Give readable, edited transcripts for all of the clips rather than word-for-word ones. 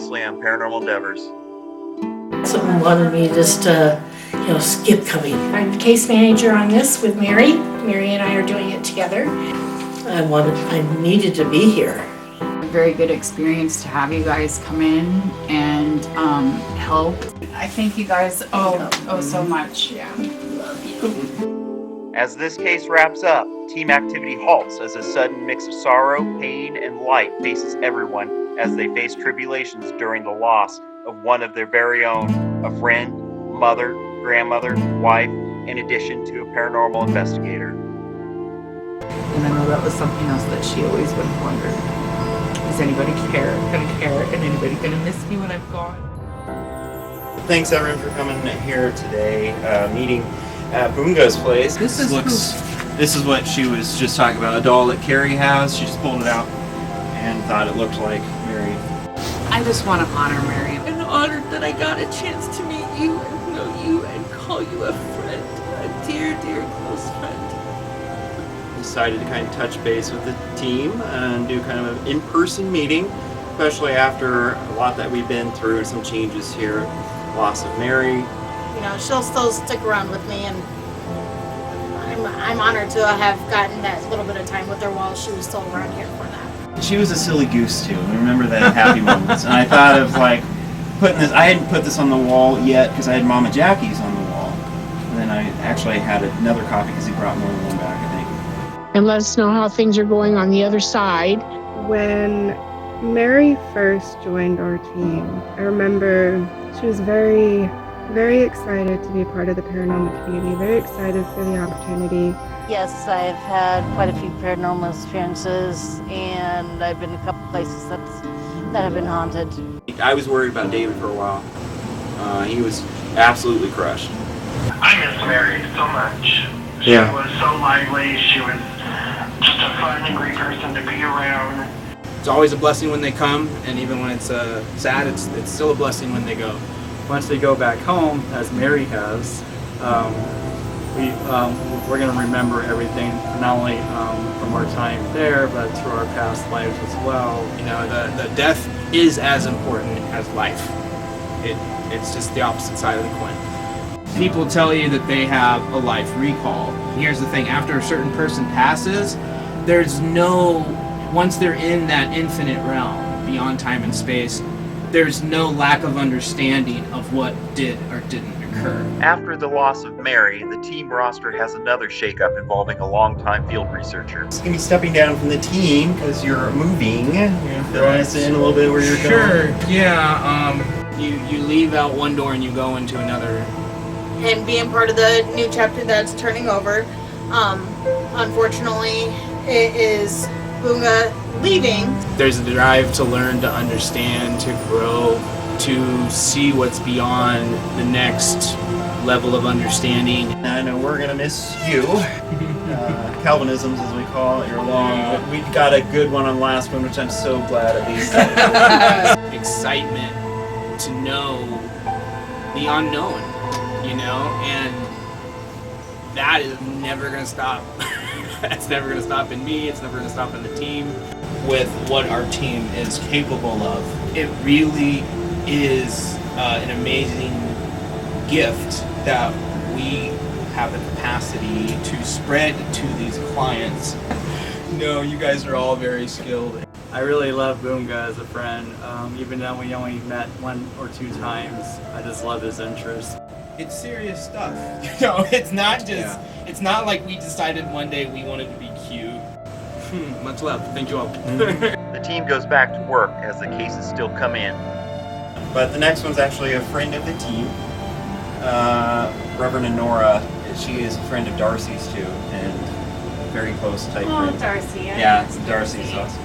previously on Paranormal Endeavors. Someone wanted me just to, skip coming. I'm the case manager on this with Mary. Mary and I are doing it together. I needed to be here. A very good experience to have you guys come in and help. I thank you guys so much. Yeah. Love you. As this case wraps up, team activity halts as a sudden mix of sorrow, pain, and light faces everyone as they face tribulations during the loss of one of their very own, a friend, mother, grandmother, wife, in addition to a paranormal investigator. And I know that was something else that she always would have wondered. Is anybody gonna care? And anybody gonna miss me when I'm gone? Thanks everyone for coming here today, meeting at Bunga's place. This is what she was just talking about, a doll that Carrie has. She just pulled it out and thought it looked like Mary. I just want to honor Mary. I'm honored that I got a chance to meet you and know you and call you a friend, a dear, dear close friend. Decided to kind of touch base with the team and do kind of an in-person meeting, especially after a lot that we've been through, some changes here, loss of Mary. She'll still stick around with me, and I'm honored to have gotten that little bit of time with her while she was still around here for that. She was a silly goose too. I remember that happy moments, and I thought of putting this. I hadn't put this on the wall yet because I had Mama Jackie's on the wall, and then I actually had another copy because he brought more than one back, I think. And let us know how things are going on the other side. When Mary first joined our team, I remember she was very, very excited to be a part of the paranormal community, very excited for the opportunity. Yes, I've had quite a few paranormal experiences, and I've been to a couple places that have been haunted. I was worried about David for a while. He was absolutely crushed. I miss Mary so much. She was so lively. She was just a fun and great person to be around. It's always a blessing when they come, and even when it's sad, it's still a blessing when they go. Once they go back home, as Mary has, we're going to remember everything, not only from our time there, but through our past lives as well. The death is as important as life. It's just the opposite side of the coin. People tell you that they have a life recall. Here's the thing, after a certain person passes, once they're in that infinite realm, beyond time and space, there's no lack of understanding of what did or didn't occur. After the loss of Mary, the team roster has another shakeup involving a longtime field researcher. It's going to be stepping down from the team because you're moving. You're going to fill us in a little bit where you're going. Sure, yeah. You leave out one door and you go into another. And being part of the new chapter that's turning over, unfortunately, it is Bunga leaving. There's a drive to learn, to understand, to grow, to see what's beyond the next level of understanding. I know we're going to miss you. Calvinisms, as we call it, you're long. We got a good one on last one, which I'm so glad at least. Excitement to know the unknown, and that is never going to stop. It's never going to stop in me, it's never going to stop in the team. With what our team is capable of, it really is an amazing gift that we have the capacity to spread to these clients. No, you guys are all very skilled. I really love Bunga as a friend. Even though we only met 1 or 2 times, I just love his interest. It's serious stuff. It's not just, it's not like we decided one day we wanted to be cute. Much love. Thank you all. The team goes back to work as the cases still come in. But the next one's actually a friend of the team, Reverend Nora. She is a friend of Darcy's too, and very close type friend. Darcy. Darcy's awesome.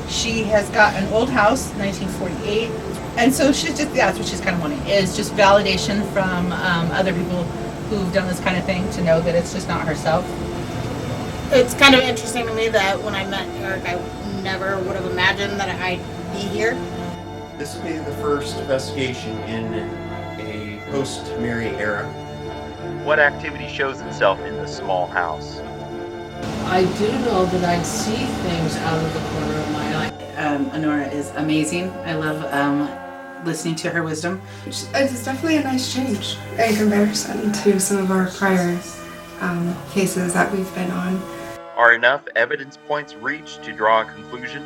She has got an old house, 1948, and so that's what she's kind of wanting, is just validation from other people who've done this kind of thing, to know that it's just not herself. It's kind of interesting to me that when I met Eric, I never would have imagined that I'd be here. This will be the first investigation in a post-Mary era. What activity shows itself in the small house? I do know that I see things out of the corner of my eye. Honora is amazing. I love listening to her wisdom. It's definitely a nice change in comparison to some of our prior cases that we've been on. Are enough evidence points reached to draw a conclusion?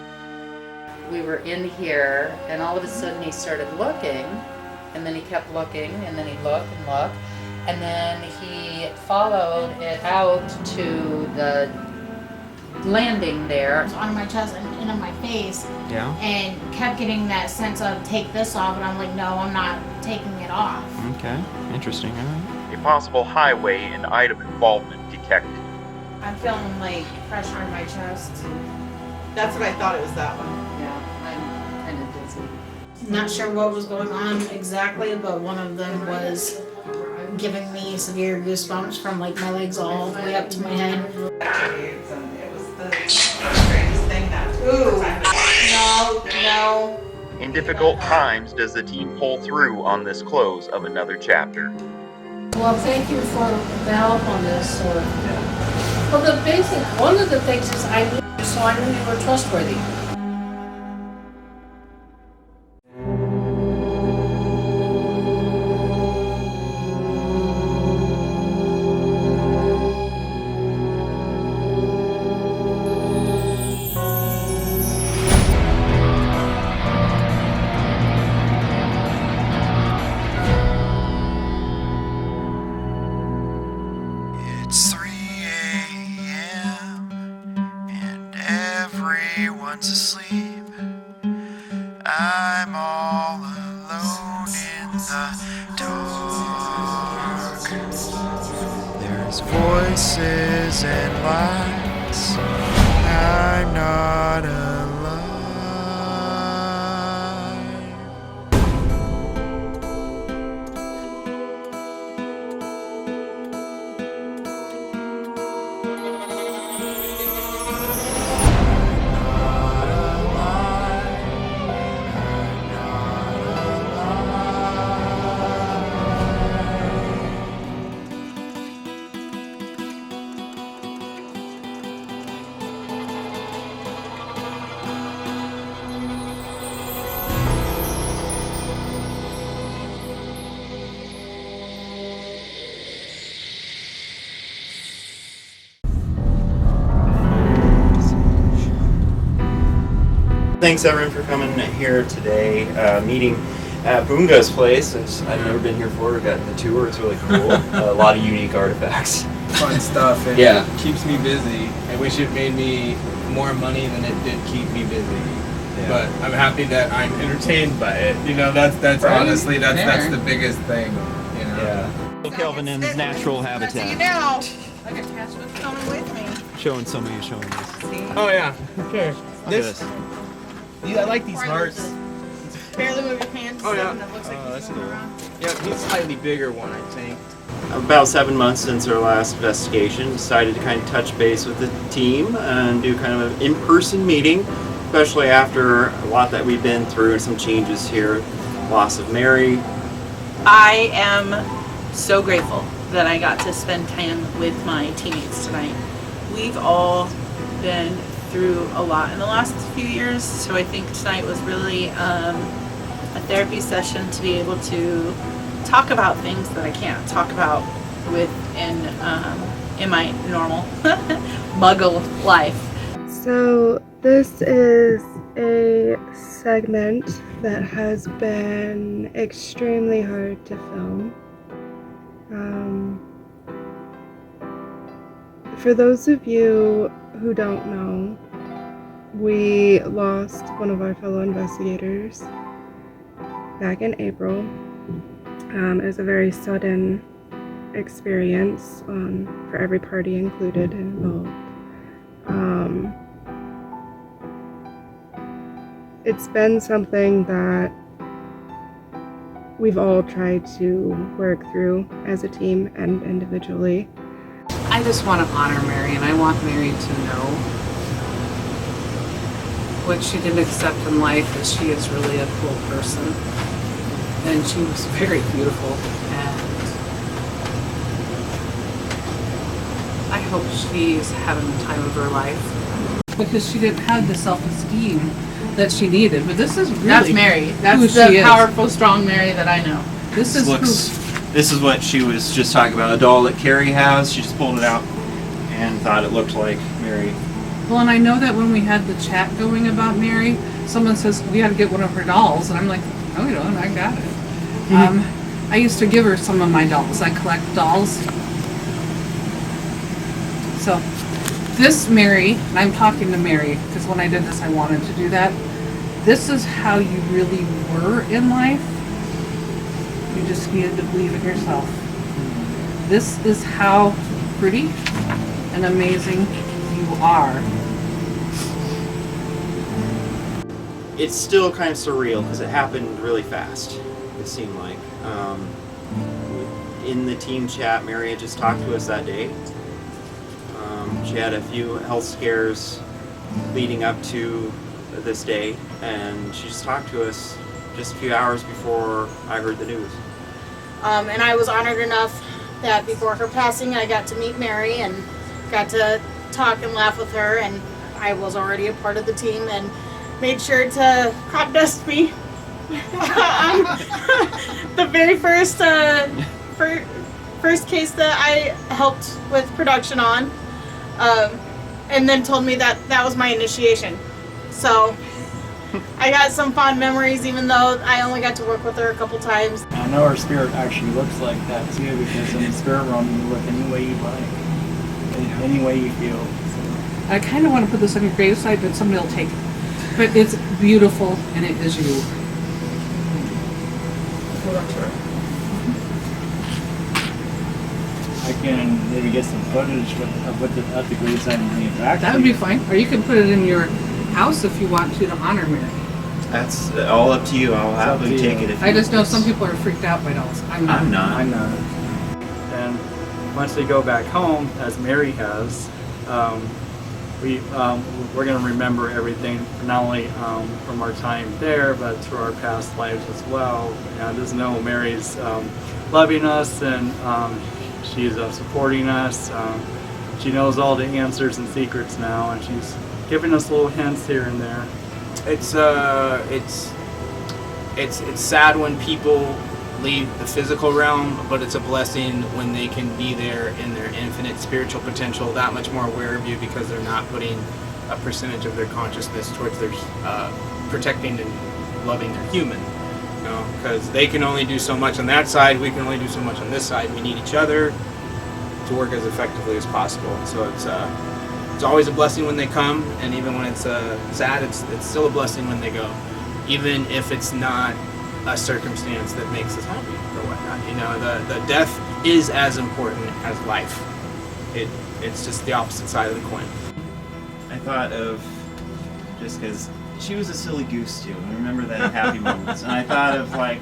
We were in here, and all of a sudden he started looking, and then he kept looking, and then he looked and looked, and then he followed it out to the landing there. It was on my chest and on my face. Yeah. And kept getting that sense of take this off, and I'm like, no, I'm not taking it off. Okay. Interesting. All right. A possible highway and item involvement detected. I'm feeling like pressure on my chest. That's what I thought it was, that one. Yeah, I'm kind of dizzy. Not sure what was going on exactly, but one of them was giving me severe goosebumps from like my legs all the way up to my head. It was the strangest thing that. Ooh, no. In difficult times, does the team pull through on this close of another chapter? Well, thank you for the help on this. Well, the basic, one of the things is I knew you were trustworthy. It's 3 a.m. and everyone's asleep. I'm all alone in the dark. There's voices and lights. I'm not alive. Thanks everyone for coming here today, meeting at Bunga's place. I've never been here before. We got the tour. It's really cool. A lot of unique artifacts. Fun stuff. And Yeah. It keeps me busy. I wish it made me more money than it did keep me busy. Yeah. But I'm happy that I'm entertained by it. You know, that's Right? honestly that's Fair. the biggest thing. You know. Yeah. Kelvin in his natural I see you habitat. now. Like attachment's coming with me. Showing some of you showing this. See? Oh yeah. Sure. Look at This. this. I like these hearts. Barely move your hands. Oh, yeah. And it looks like he's that's moving cool. around. Yeah, he's a slightly bigger one, I think. About 7 months since our last investigation, decided to kind of touch base with the team and do kind of an in-person meeting, especially after a lot that we've been through and some changes here. Loss of Mary. I am so grateful that I got to spend time with my teammates tonight. We've all been through a lot in the last few years, so I think tonight was really a therapy session to be able to talk about things that I can't talk about in my normal muggle life. So this is a segment that has been extremely hard to film. For those of you who don't know, we lost one of our fellow investigators back in April. It was a very sudden experience for every party included and involved. It's been something that we've all tried to work through as a team and individually. I just want to honor Mary, and I want Mary to know what she didn't accept in life, that she is really a cool person. And she was very beautiful, and I hope she's having the time of her life. Because she didn't have the self-esteem that she needed. But this is really That's Mary. That's who the she is. powerful, strong Mary that I know. This is This is what she was just talking about. A doll that Carrie has. She just pulled it out and thought it looked like Mary. Well, and I know that when we had the chat going about Mary, someone says we had to get one of her dolls, and I'm like, no, we don't. I got it. I used to give her some of my dolls. I collect dolls. So, this Mary, and I'm talking to Mary because when I did this, I wanted to do that. This is how you really were in life. You just needed to believe in yourself. This is how pretty and amazing you are. It's still kind of surreal because it happened really fast, it seemed like. In the team chat, Mary had just talked to us that day. She had a few health scares leading up to this day, and she just talked to us just a few hours before I heard the news. And I was honored enough that before her passing, I got to meet Mary and got to talk and laugh with her, and I was already a part of the team and made sure to crop dust me on the very first case that I helped with production on, and then told me that that was my initiation. So I got some fond memories, even though I only got to work with her a couple times. I know her spirit actually looks like that too, because in the spirit realm you look any way you like, any way you feel. So. I kind of want to put this on your gravesite, but somebody will take it. But it's beautiful, and it is you. I can maybe get some footage at the gravesite and bring it back. That would be fine. Or you can put it in your house if you want to honor Mary. That's all up to you. I'll happily take it if you I just know some people are freaked out by dolls. I'm not. I'm not. And once they go back home, as Mary has, we're going to remember everything, not only from our time there, but through our past lives as well. And just know Mary's loving us, and she's supporting us. She knows all the answers and secrets now, and she's giving us little hints here and there. It's sad when people leave the physical realm, but it's a blessing when they can be there in their infinite spiritual potential, that much more aware of you, because they're not putting a percentage of their consciousness towards their protecting and loving their human. You know, because they can only do so much on that side, we can only do so much on this side. We need each other to work as effectively as possible. So it's always a blessing when they come, and even when it's sad, it's still a blessing when they go, even if it's not a circumstance that makes us happy or whatnot. You know, the death is as important as life. It's just the opposite side of the coin. I thought of, just because she was a silly goose too, and remember that happy moments. And I thought of like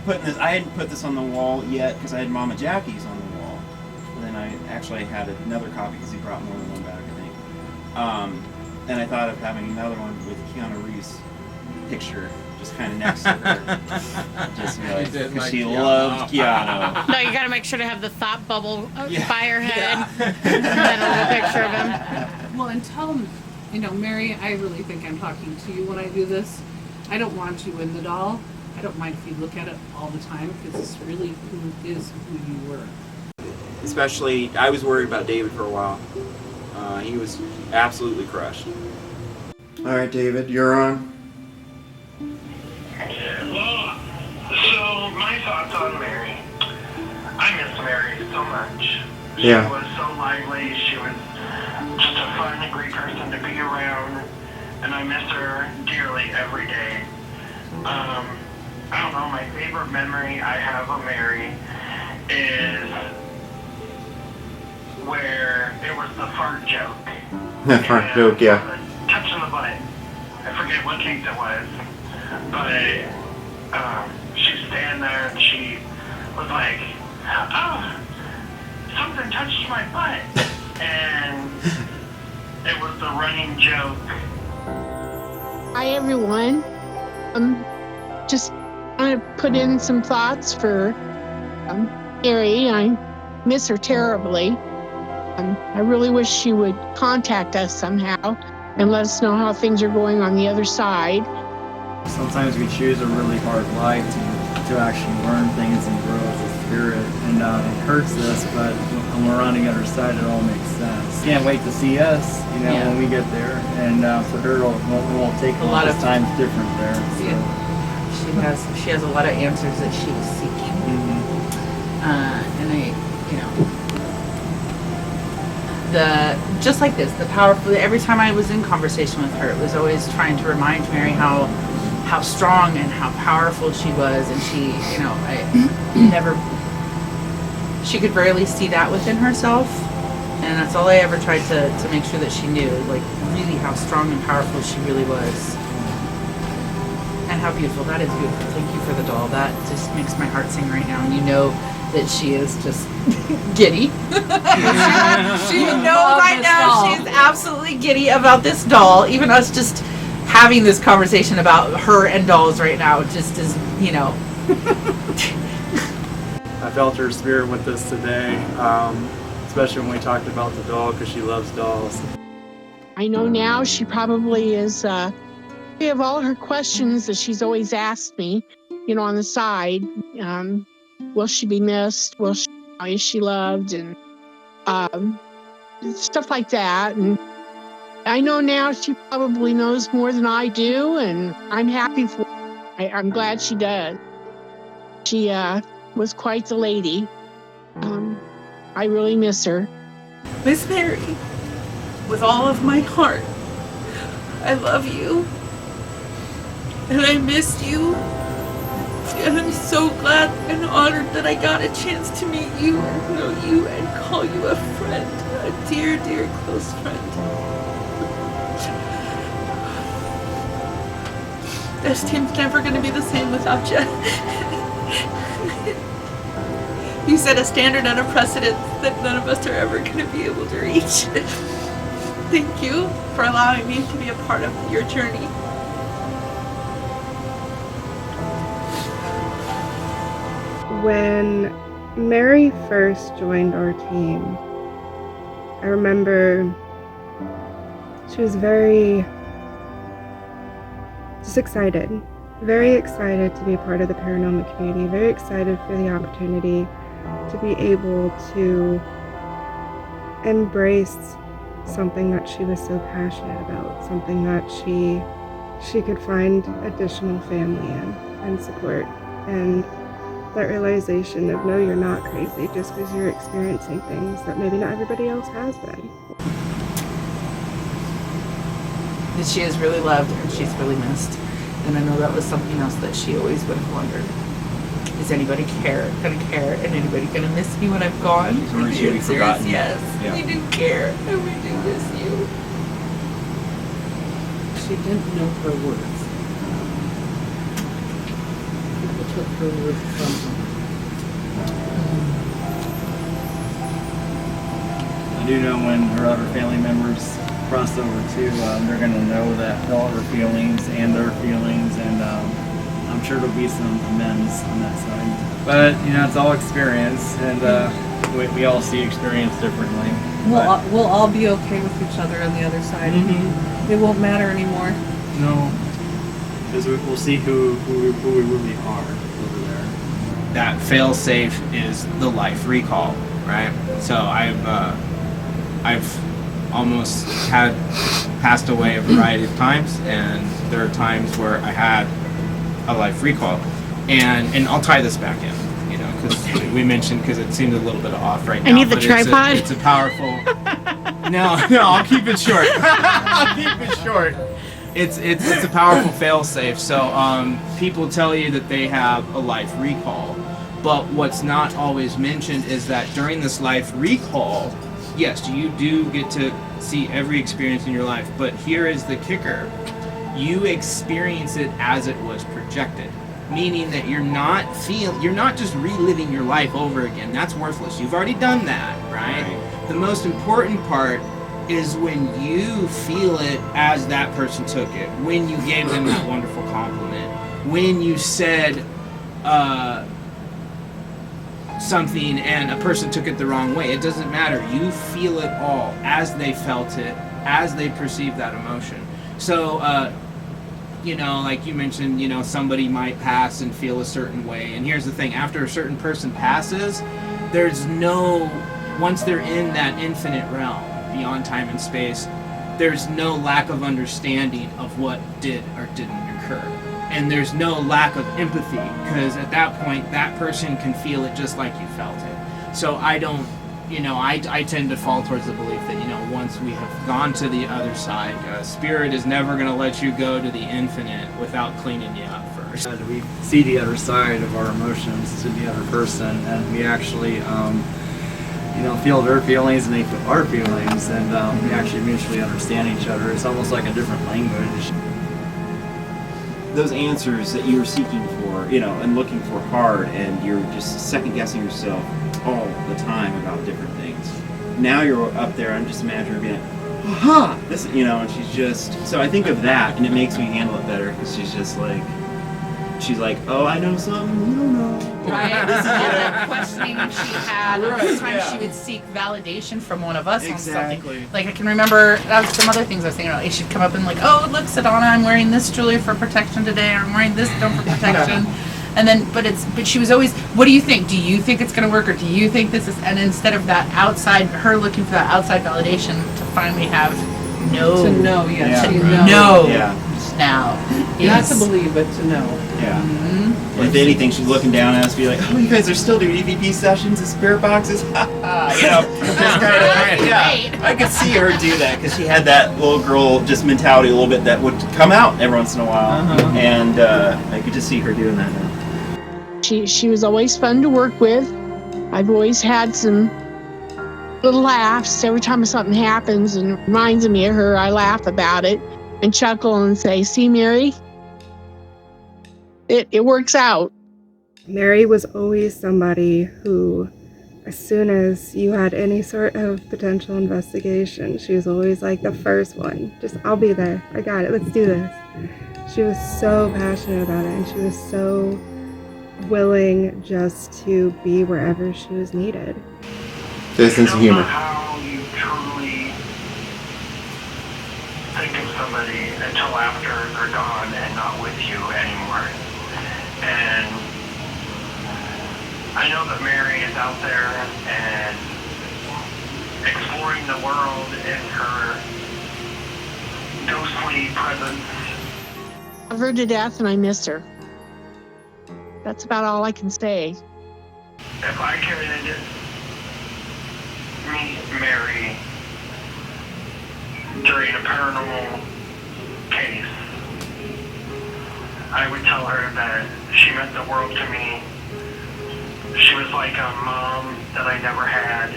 putting this. I hadn't put this on the wall yet because I had Mama Jackie's on the wall. And then I actually had another copy because he brought more than one back, I think. And I thought of having another one with Keanu Reeves' picture just kind of next to her. Just like, because she loved Keanu. No, you gotta make sure to have the thought bubble by her head and then a little picture of him. Well, and tell them, you know, Mary, I really think I'm talking to you when I do this. I don't want you in the doll. I don't mind if you look at it all the time, because it's really who you were. Especially, I was worried about David for a while. He was absolutely crushed. All right, David, you're on. Well, so my thoughts on Mary. I miss Mary so much. She was so lively. She was just a fun and great person to be around, and I miss her dearly every day. I don't know, my favorite memory I have of Mary is where it was the fart joke. The fart joke, yeah. Touching the butt. I forget what case it was. But she'd stand there and she was like, oh, something touched my butt. And it was the running joke. Hi, everyone. Just want to put in some thoughts for Mary. I miss her terribly. I really wish she would contact us somehow. and let us know how things are going on the other side. Sometimes we choose a really hard life to actually learn things and grow as a spirit, and it hurts us, but when we're on the other side, it all makes sense. Can't wait to see us, when we get there, and for her, it won't take a lot of time different there. So. Yeah. She has a lot of answers that she was seeking, and just like this, the powerful. Every time I was in conversation with her, it was always trying to remind Mary how strong and how powerful she was, and she could rarely see that within herself, and that's all I ever tried to make sure that she knew, like really how strong and powerful she really was, and how beautiful. That is beautiful. Thank you for the doll. That just makes my heart sing right now, and you know that she is just giddy. She knows right now she's absolutely giddy about this doll. Even us just having this conversation about her and dolls right now just is, I felt her spirit with us today, especially when we talked about the doll, because she loves dolls. I know now she probably is, we have all her questions that she's always asked me, on the side. Will she be missed? Is she loved? And stuff like that. And I know now she probably knows more than I do, and I'm happy for her. I'm glad she does. She was quite the lady. I really miss her. Miss Mary, with all of my heart, I love you, and I missed you, and I'm so glad and honored that I got a chance to meet you and know you and call you a friend, a dear, dear close friend. This team's never going to be the same without you. You set a standard and a precedent that none of us are ever going to be able to reach. Thank you for allowing me to be a part of your journey. When Mary first joined our team, I remember she was very excited to be a part of the paranormal community, very excited for the opportunity to be able to embrace something that she was so passionate about, something that she could find additional family in and support. And that realization of, no, you're not crazy just because you're experiencing things that maybe not everybody else has been. That she is really loved and she's really missed. And I know that was something else that she always would have wondered. Is anybody gonna care? And anybody gonna miss me when I'm gone? Or is she forgotten? Yes, Yeah. we do care and we do miss you. She didn't know her worth. People took her worth from her. I do know when her other family members cross over too, they're going to know that all her feelings and their feelings, and I'm sure there'll be some amends on that side. But it's all experience, and we all see experience differently. We'll all be okay with each other on the other side. Mm-hmm. It won't matter anymore. No, because we'll see who we really are over there. That fail-safe is the life recall, right? So I've almost passed away a variety of times, and there are times where I had a life recall, and I'll tie this back in, because we mentioned, because it seemed a little bit off right now. I need the but tripod. It's a powerful. No, I'll keep it short. I'll keep it short. It's a powerful fail-safe. So people tell you that they have a life recall, but what's not always mentioned is that during this life recall, yes, you do get to see every experience in your life, but here is the kicker. You experience it as it was projected, meaning that you're not just reliving your life over again. That's worthless. You've already done that, right? The most important part is when you feel it as that person took it, when you gave them that wonderful compliment, when you said, something and a person took it the wrong way. It doesn't matter. You feel it all as they felt it, as they perceive that emotion. So, you know, like you mentioned, you know, somebody might pass and feel a certain way. And here's the thing, after a certain person passes, there's no, once they're in that infinite realm, beyond time and space, there's no lack of understanding of what did or didn't occur. And there's no lack of empathy, because at that point, that person can feel it just like you felt it. So I don't, you know, I tend to fall towards the belief that, you know, once we have gone to the other side, spirit is never going to let you go to the infinite without cleaning you up first. We see the other side of our emotions to the other person, and we actually, you know, feel their feelings and they feel our feelings, and we actually mutually understand each other. It's almost like a different language. Those answers that you were seeking for, you know, and looking for hard, and you're just second guessing yourself all the time about different things. Now you're up there, I'm just imagining her being like, aha, this, you know, and she's just, so I think of that, and it makes me handle it better, because she's just like, she's like, oh, I know something you don't know. Right. This is, All you know, that questioning she had. Right, Sometimes yeah. she would seek validation from one of us Exactly. on something. Like I can remember that was some other things I was thinking about. She'd come up and like, oh, look, Sedona, I'm wearing this jewelry for protection today, or I'm wearing this stone for protection. And then, but she was always, what do you think? Do you think it's going to work, or do you think this is? And instead of that outside, her looking for that outside validation, to finally have no. To know, yes. Yeah. To know. No. Yeah. Now. Not to believe, but to know. Yeah. Mm-hmm. If anything, she's looking down at us, be like, "Oh, you guys are still doing EVP sessions and spirit boxes." Ha ha! You know, just kind of, yeah. I could see her do that, because she had that little girl just mentality a little bit that would come out every once in a while, and I could just see her doing that now. She was always fun to work with. I've always had some little laughs every time something happens and reminds me of her. I laugh about it and chuckle and say, "See, Mary, it works out." Mary was always somebody who, as soon as you had any sort of potential investigation, she was always like the first one. Just, I'll be there. I got it. Let's do this. She was so passionate about it, and she was so willing just to be wherever she was needed. Good sense of humor. How you truly think of somebody until after they're gone and not with you anymore. And I know that Mary is out there and exploring the world in her ghostly presence. I love her to death and I miss her. That's about all I can say. If I could meet Mary during a paranormal case, I would tell her that she meant the world to me. She was like a mom that I never had.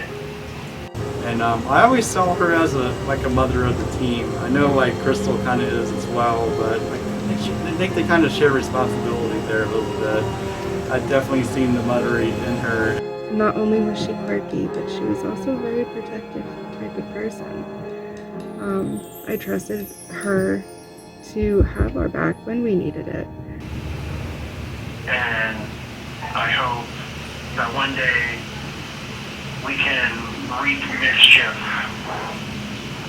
And I always saw her as like a mother of the team. I know like Crystal kind of is as well, but I think they kind of share responsibility there a little bit. I've definitely seen the mothering in her. Not only was she quirky, but she was also a very protective type of person. I trusted her to have our back when we needed it. And I hope that one day we can wreak mischief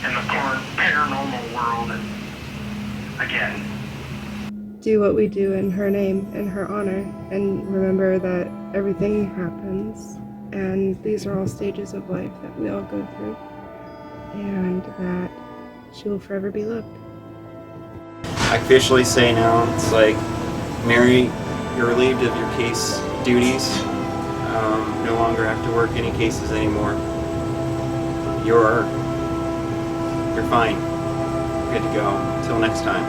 in the paranormal world again. Do what we do in her name, in her honor, and remember that everything happens, and these are all stages of life that we all go through, and that she will forever be loved. I officially say now, it's like, Mary, you're relieved of your case duties. No longer have to work any cases anymore. You're fine. You're good to go. Until next time.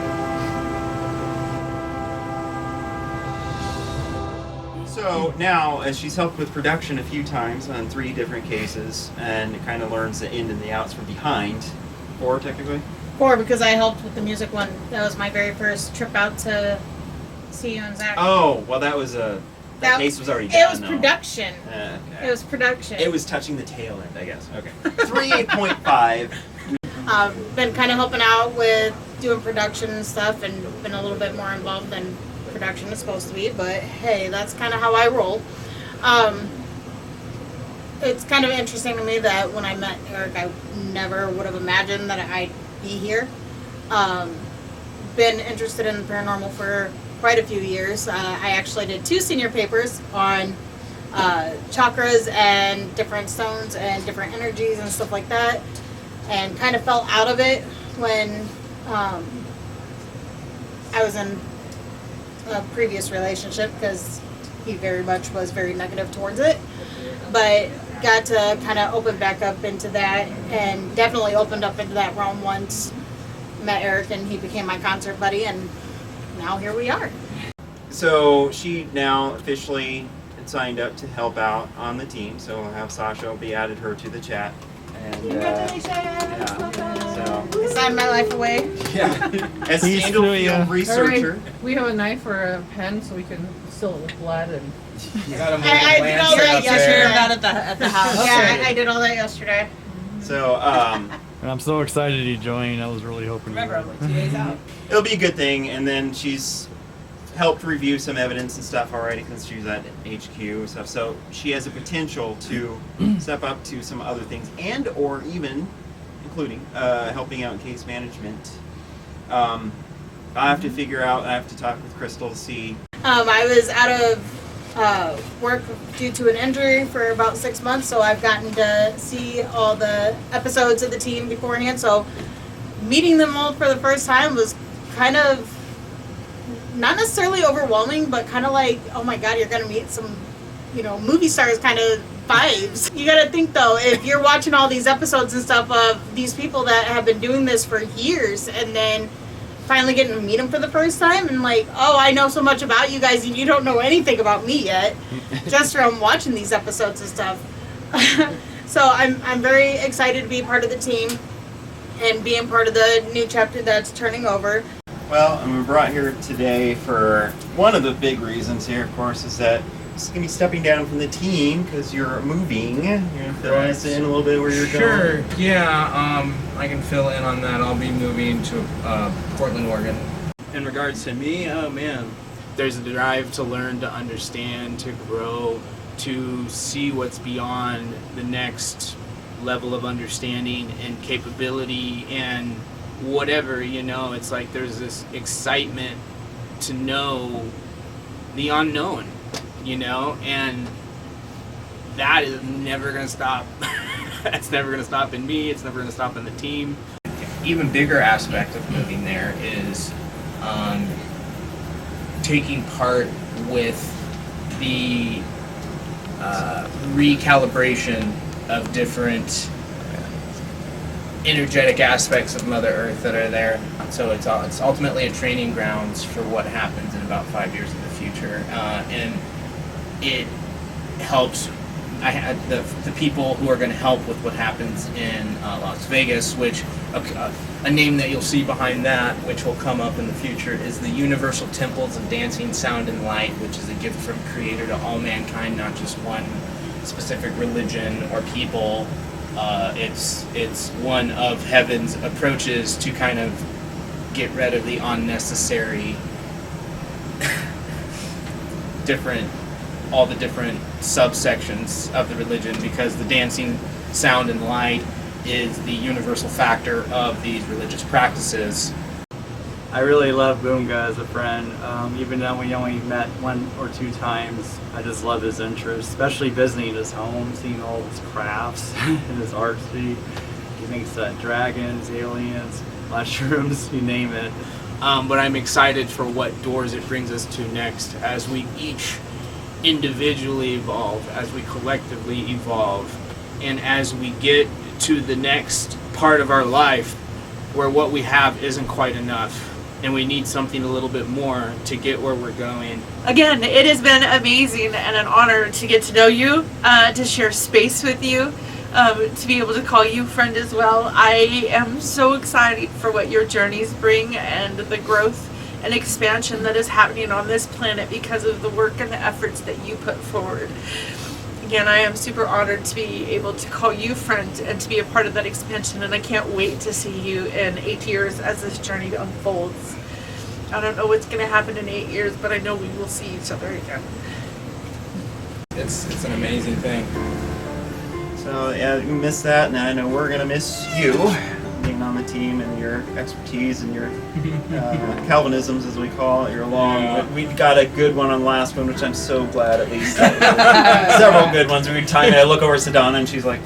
So now, as she's helped with production a few times on 3 different cases, and kind of learns the in and the outs from behind, 4 technically? 4, because I helped with the music one. That was my very first trip out to see you and Zach. Oh, well that was that case was already done. It was though. production. Okay. It was production. It was touching the tail end, I guess. Okay. 3.5. Been kind of helping out with doing production and stuff, and been a little bit more involved than production is supposed to be, but hey, that's kind of how I roll. it's kind of interesting to me that when I met Eric, I never would have imagined that I'd be here. Been interested in paranormal for quite a few years. I actually did 2 senior papers on chakras and different stones and different energies and stuff like that, and kind of fell out of it when I was in a previous relationship because he very much was very negative towards it, but got to kind of open back up into that, and definitely opened up into that realm once met Eric and he became my concert buddy, and now here we are. So she now officially signed up to help out on the team, so we'll have Sasha be added her to the chat. And Congratulations! yeah, so I signed my life away. yeah, as Sandalfield researcher. Right. We have a knife or a pen so we can seal it with blood and. You got a I did all that yesterday. At the house. Yeah, I did all that yesterday. So And I'm so excited you joined. I was really hoping. Remember, I'm like 2 days out. it'll be a good thing. And then she's helped review some evidence and stuff already because she's at HQ and stuff. So she has a potential to step up to some other things, and or even including helping out in case management. I have to figure out. I have to talk with Crystal to see. I was out of work due to an injury for about 6 months, so I've gotten to see all the episodes of the team beforehand. So meeting them all for the first time was kind of not necessarily overwhelming, but kind of like, oh my god, you're gonna meet some, movie stars kind of vibes. You gotta think though, if you're watching all these episodes and stuff of these people that have been doing this for years, and then finally getting to meet them for the first time, and like, oh, I know so much about you guys and you don't know anything about me yet, just from watching these episodes and stuff. So I'm very excited to be part of the team and being part of the new chapter that's turning over. Well, and we're brought here today for one of the big reasons here, of course, is that this is going to be stepping down from the team because you're moving. You're going to fill us in a little bit where you're going. Sure, yeah, I can fill in on that. I'll be moving to Portland, Oregon. In regards to me, oh man, there's a drive to learn, to understand, to grow, to see what's beyond the next level of understanding and capability and whatever, it's like there's this excitement to know the unknown, and that is never going to stop. That's never going to stop in me. It's never going to stop in the team. Even bigger aspect of moving there is taking part with the recalibration of different energetic aspects of Mother Earth that are there. So it's ultimately a training grounds for what happens in about 5 years in the future, and it helps. I had the people who are going to help with what happens in Las Vegas, which a name that you'll see behind that, which will come up in the future, is the Universal Temples of Dancing, Sound, and Light, which is a gift from Creator to all mankind, not just one specific religion or people. It's one of heaven's approaches to kind of get rid of the unnecessary all the different subsections of the religion, because the dancing, sound, and light is the universal factor of these religious practices. I really love Bunga as a friend. Even though we only met 1 or 2 times, I just love his interest, especially visiting his home, seeing all his crafts and his artsy. He thinks that dragons, aliens, mushrooms, you name it. But I'm excited for what doors it brings us to next as we each individually evolve, as we collectively evolve, and as we get to the next part of our life where what we have isn't quite enough and we need something a little bit more to get where we're going. Again, it has been amazing and an honor to get to know you, to share space with you, to be able to call you friend as well. I am so excited for what your journeys bring and the growth and expansion that is happening on this planet because of the work and the efforts that you put forward. Again, I am super honored to be able to call you friend and to be a part of that expansion, and I can't wait to see you in 8 years as this journey unfolds. I don't know what's going to happen in 8 years, but I know we will see each other again. It's an amazing thing. So yeah, we miss that, and I know we're gonna miss you being on the team and your expertise and your Calvinisms, as we call it. You're long. Yeah. We got a good one on the last one, which I'm so glad at least. Several good ones. We were time. I look over at Sedona, and she's like,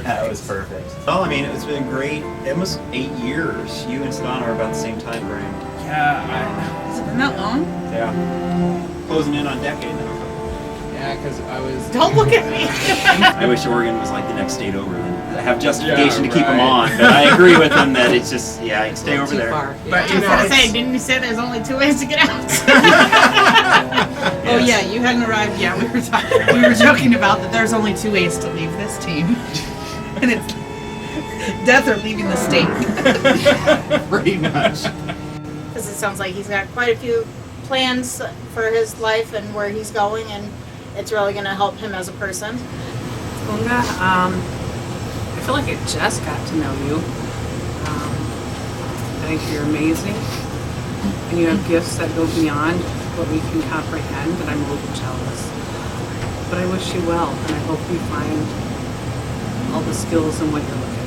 That was perfect. Well, I mean, it's been great. Almost 8 years. You and Sedona are about the same time frame. Yeah, Has it been that long? Yeah. Closing in on a decade now. yeah, because I was. Don't look at me. I wish Oregon was like the next state over. Then I have justification Yeah, to keep them right. on, but I agree with them that it's just I'd stay over there. But I was gonna say, didn't you say there's only 2 ways to get out? Oh yeah, you hadn't arrived yet. We were joking about that. There's only 2 ways to leave this team, and it's death or leaving the state. Pretty much. Because it sounds like he's got quite a few plans for his life and where he's going, and it's really going to help him as a person. Bunga, I feel like I just got to know you. I think you're amazing, and you have gifts that go beyond what we can comprehend, and I'm a little jealous. But I wish you well, and I hope you find all the skills and what you're looking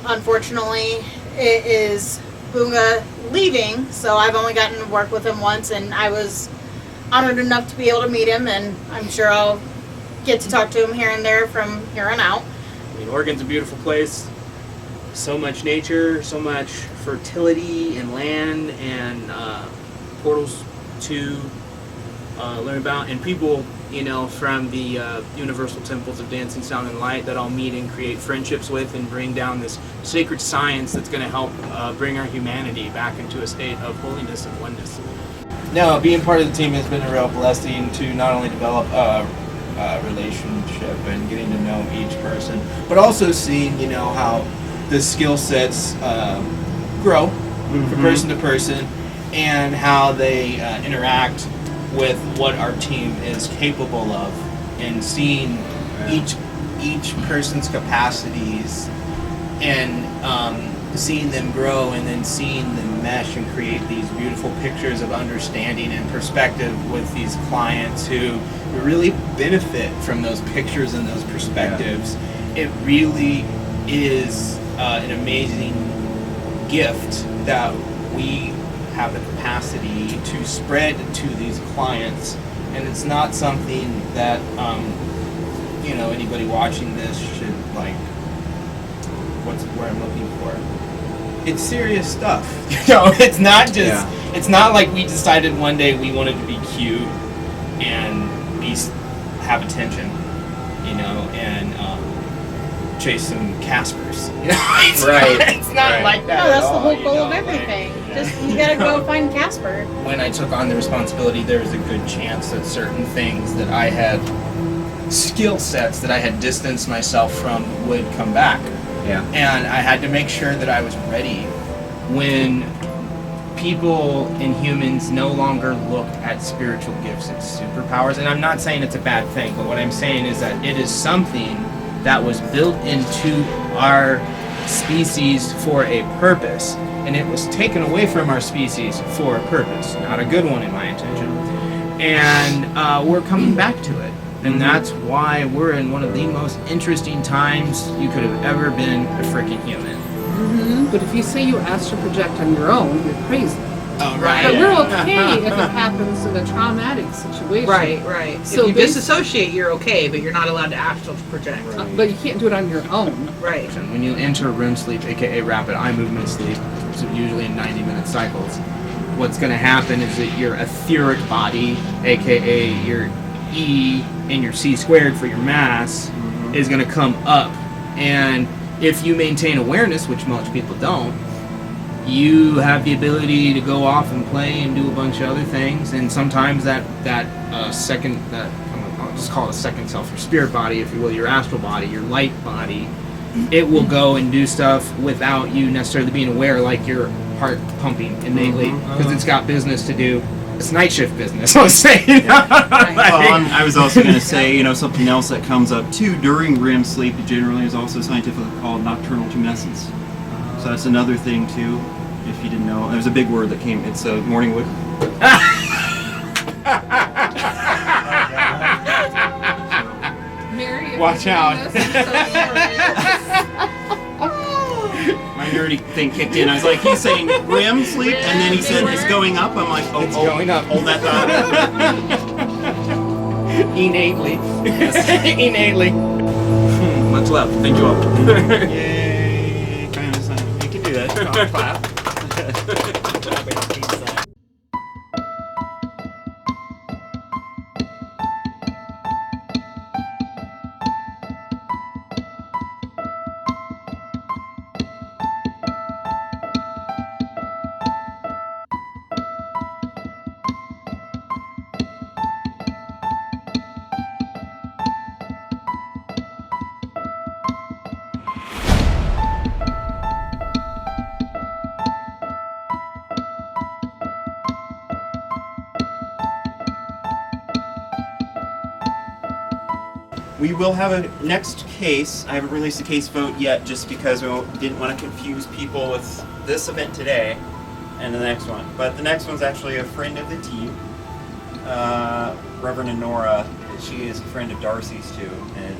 for. Unfortunately, it is Bunga leaving, so I've only gotten to work with him once, and I was honored enough to be able to meet him, and I'm sure I'll get to talk to him here and there from here on out. I mean, Oregon's a beautiful place. So much nature, so much fertility and land, and portals to learn about, and people, from the universal temples of dancing, sound, and light that all meet and create friendships with and bring down this sacred science that's going to help bring our humanity back into a state of holiness and oneness. No, being part of the team has been a real blessing to not only develop a relationship and getting to know each person, but also seeing, how the skill sets grow from person to person, and how they interact with what our team is capable of, and seeing each person's capacities, and seeing them grow, and then seeing them mesh and create these beautiful pictures of understanding and perspective with these clients who really benefit from those pictures and those perspectives. It really is an amazing gift that we have the capacity to spread to these clients, and it's not something that anybody watching this should where I'm looking for. It's serious stuff. It's not just it's not like we decided one day we wanted to be cute and have attention, and chase some Caspers. It's not like that. No, that's at the all, whole goal of everything. Just you gotta go find Casper. When I took on the responsibility, there was a good chance that certain things that I had, skill sets that I had distanced myself from, would come back. Yeah. And I had to make sure that I was ready when people and humans no longer look at spiritual gifts as superpowers. And I'm not saying it's a bad thing, but what I'm saying is that it is something that was built into our species for a purpose, and it was taken away from our species for a purpose, not a good one in my intention, and we're coming back to it, and that's why we're in one of the most interesting times you could have ever been a freaking human. But if you say you astral project on your own, you're crazy. Oh, But we're okay if it happens in a traumatic situation. Right. So if you disassociate, you're okay, but you're not allowed to astral project. But you can't do it on your own. Right. When you enter REM sleep, aka rapid eye movement sleep, so usually in 90-minute cycles, what's going to happen is that your etheric body, aka your E and your C squared for your mass, is going to come up, and if you maintain awareness, which most people don't, you have the ability to go off and play and do a bunch of other things, and sometimes I'll just call it a second self, your spirit body, if you will, your astral body, your light body, it will go and do stuff without you necessarily being aware, like your heart pumping innately, because it's got business to do. It's night shift business, let's say. I was also going to say, something else that comes up too during REM sleep generally is also scientifically called nocturnal tumescence. So that's another thing too, if you didn't know. There's a big word that came, it's morning wood. Watch out. My nerdy thing kicked in. I was like, he's saying REM sleep, and then he said it's going up. I'm like, It's going up. Hold that thought. Innately. Innately. Much love. Thank you all. Yay. Kind of sign. You can do that. Clap. We will have a next case. I haven't released a case vote yet just because we didn't want to confuse people with this event today and the next one. But the next one's actually a friend of the team, Reverend Nora. She is a friend of Darcy's too, and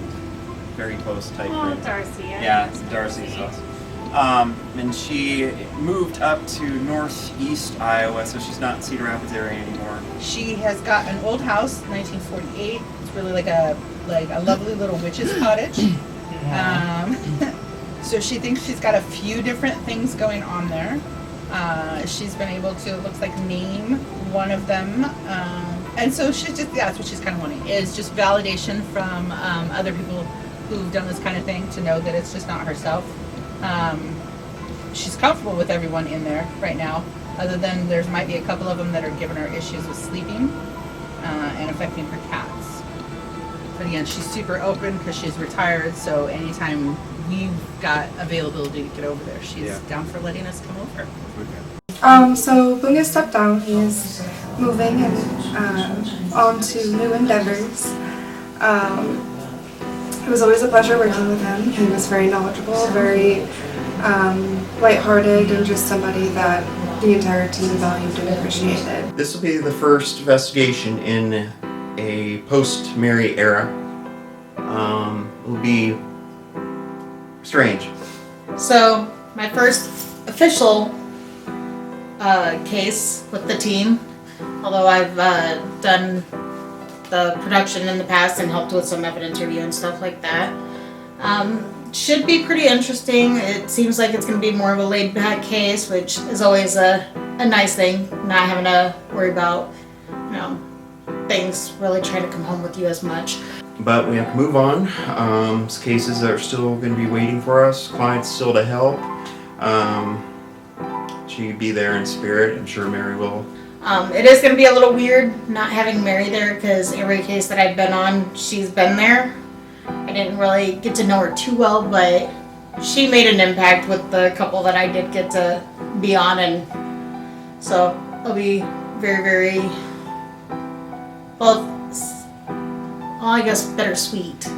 very close, tight friend. Darcy. Yeah, Darcy's awesome. And she moved up to northeast Iowa, so she's not in Cedar Rapids area anymore. She has got an old house, 1948. It's really like a lovely little witch's cottage. So she thinks she's got a few different things going on there. She's been able to, it looks like, name one of them. And so she's just, that's what she's kind of wanting, is just validation from other people who've done this kind of thing to know that it's just not herself. She's comfortable with everyone in there right now, other than there might be a couple of them that are giving her issues with sleeping and affecting her cats. But again, she's super open because she's retired, so anytime we've got availability to get over there, she's down for letting us come over. So Bunga stepped down. He is moving and on to new endeavors. It was always a pleasure working with him. He was very knowledgeable, very lighthearted, and just somebody that the entire team valued and appreciated. This will be the first investigation in a post-Mary era. It'll be strange. So, my first official case with the team, although I've done the production in the past and helped with some evidence review and stuff like that. Should be pretty interesting. It seems like it's going to be more of a laid-back case, which is always a nice thing, not having to worry about, things really trying to come home with you as much. But we have to move on. There's cases that are still going to be waiting for us, clients still to help. She'd be there in spirit. I'm sure Mary will. It is going to be a little weird not having Mary there because every case that I've been on, she's been there. I didn't really get to know her too well, but she made an impact with the couple that I did get to be on, and so it'll be very, very, well, I guess bittersweet.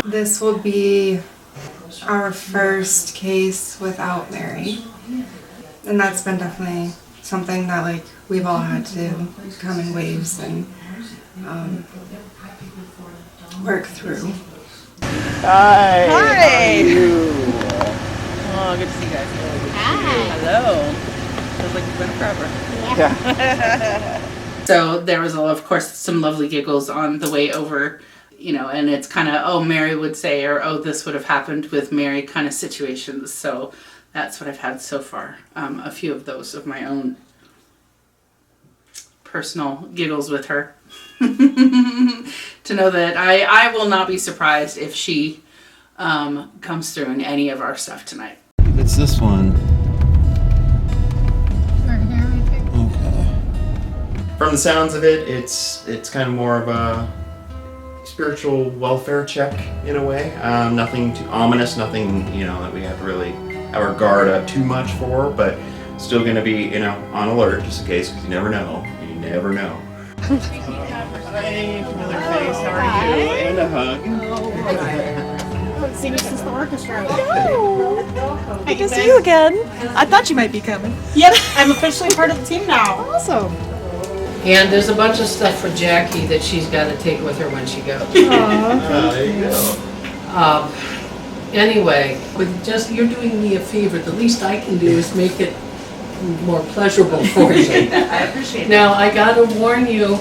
This will be our first case without Mary, and that's been definitely something that we've all had to come in waves and work through. Hi. How are you? Oh, good to see you guys. Hi. Hello. Feels like it's been forever. Yeah. So there was, of course, some lovely giggles on the way over, and it's kind of, oh, Mary would say, or oh, this would have happened with Mary kind of situations. So that's what I've had so far. A few of those of my own personal giggles with her. To know that I will not be surprised if she comes through in any of our stuff tonight. It's this one. Okay. From the sounds of it, it's kind of more of a spiritual welfare check in a way. Nothing too ominous, nothing that we have to really have our guard up too much for, but still going to be on alert just in case, because you never know. You never know. Hi, familiar face. How are you? And a hug. haven't seen you since the orchestra. No. I can see you again. I thought you might be coming. Yep, I'm officially part of the team now. Awesome. And there's a bunch of stuff for Jackie that she's got to take with her when she goes. There you go. Anyway, with just you're doing me a favor. The least I can do is make it more pleasurable for you. I appreciate Now I gotta warn you,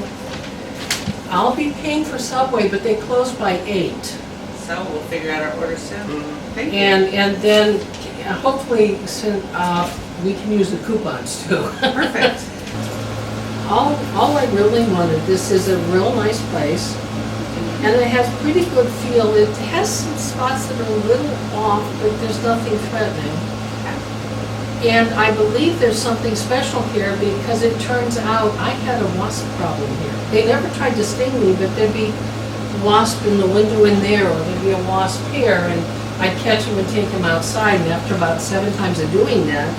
I'll be paying for Subway, but they close by 8. So we'll figure out our order soon. Thank you. And then hopefully we can use the coupons too. Perfect. All I really wanted, this is a real nice place, and it has pretty good feel. It has some spots that are a little off, but there's nothing threatening. And I believe there's something special here because it turns out I had a wasp problem here. They never tried to sting me, but there'd be wasp in the window in there, or there'd be a wasp here, and I'd catch them and take them outside, and after about 7 times of doing that,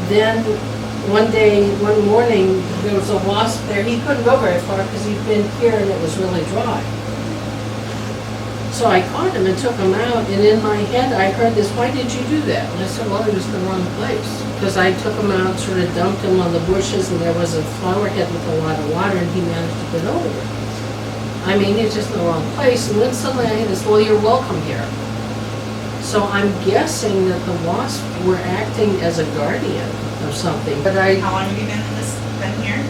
then one morning, there was a wasp there. He couldn't go very far because he'd been here and it was really dry. So I caught him and took him out, and in my head I heard this, "Why did you do that?" And I said, "Well, it was the wrong place." Because I took him out, sort of dumped him on the bushes, and there was a flower head with a lot of water, and he managed to get over it. I mean, it's just the wrong place. And then suddenly I had this, "Well, you're welcome here." So I'm guessing that the wasps were acting as a guardian or something. But How long have you been here?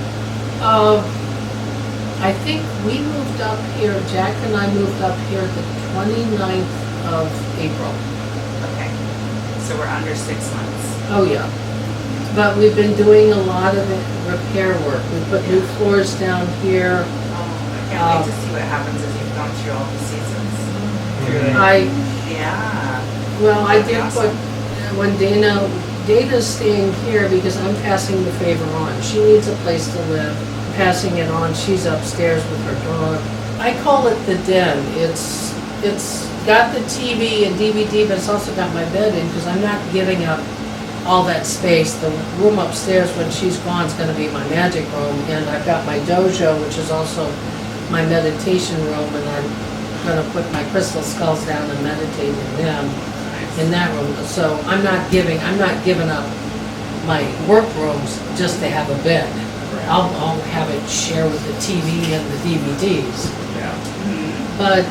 I think we moved up here, Jack and I moved up here the 29th of April. Okay. So we're under 6 months. Oh, yeah. But we've been doing a lot of repair work. We put new floors down here. I can't wait to see what happens as you've gone through all the seasons. Yeah. Well, I did put, when Dana's staying here because I'm passing the favor on. She needs a place to live. Passing it on, she's upstairs with her dog. I call it the den. It's got the TV and DVD, but it's also got my bed in because I'm not giving up all that space. The room upstairs when she's gone is going to be my magic room, and I've got my dojo, which is also my meditation room, and I'm going to put my crystal skulls down and meditate in them in that room. So I'm not giving up my work rooms just to have a bed. I'll have it share with the TV and the DVDs. Yeah. But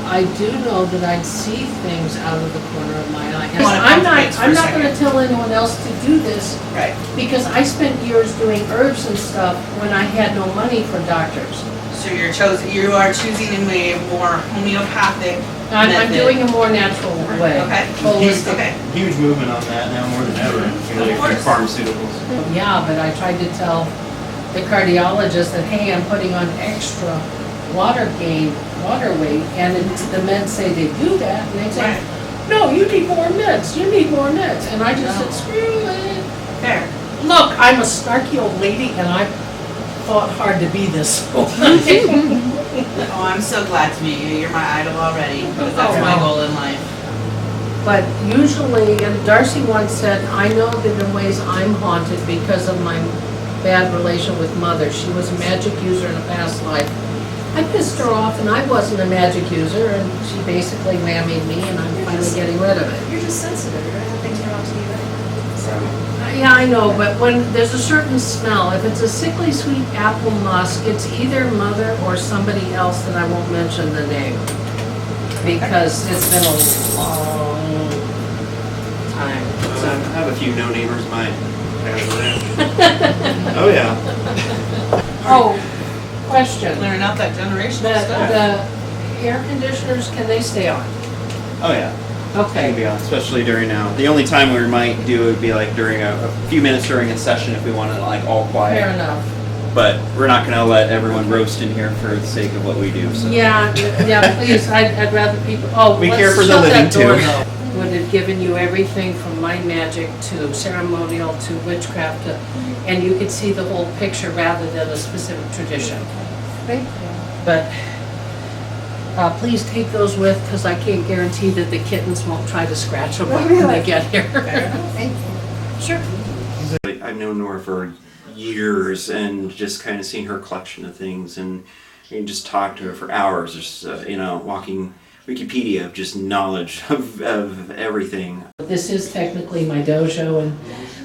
I do know that I'd see things out of the corner of my eye. And I'm not going to tell anyone else to do this. Right. Because I spent years doing herbs and stuff when I had no money for doctors. So you are choosing a more homeopathic I'm method. doing a more natural way. Okay. Holistic. Huge movement on that now more than ever. Like pharmaceuticals. Yeah, but I tried to tell the cardiologist that, hey, I'm putting on extra water weight, and the meds say they do that, and they say, no, you need more meds, and I just said, screw it. Fair. Look, I'm a snarky old lady, and I fought hard to be this. Oh, I'm so glad to meet you. You're my idol already, because that's my goal in life. But usually, and Darcy once said, I know that in ways I'm haunted because of my bad relation with Mother. She was a magic user in a past life. I pissed her off, and I wasn't a magic user, and she basically whammied me, and I'm finally getting rid of it. You're just sensitive. You're gonna have things come out to you anyway. Yeah, I know, but when there's a certain smell, if it's a sickly sweet apple musk, it's either Mother or somebody else that I won't mention the name. Because it's been a long time. I have a few no neighbors mine. Oh yeah. Oh, question. Clearing out that generation stuff. The air conditioners, can they stay on? Oh yeah. Okay. Can be on, especially during now. The only time we might do it would be like during a few minutes during a session if we wanted like all quiet. Fair enough. But we're not going to let everyone roast in here for the sake of what we do. So. Yeah, please, I'd rather people, we let's care for the shut living that door, too. though. Would have given you everything from my magic to ceremonial to witchcraft, and you could see the whole picture rather than a specific tradition. Thank you. But please take those with, because I can't guarantee that the kittens won't try to scratch them when they get here. Thank you. Sure. I've known Nora for years and just kind of seen her collection of things and just talked to her for hours, just walking Wikipedia of just knowledge of everything. This is technically my dojo, and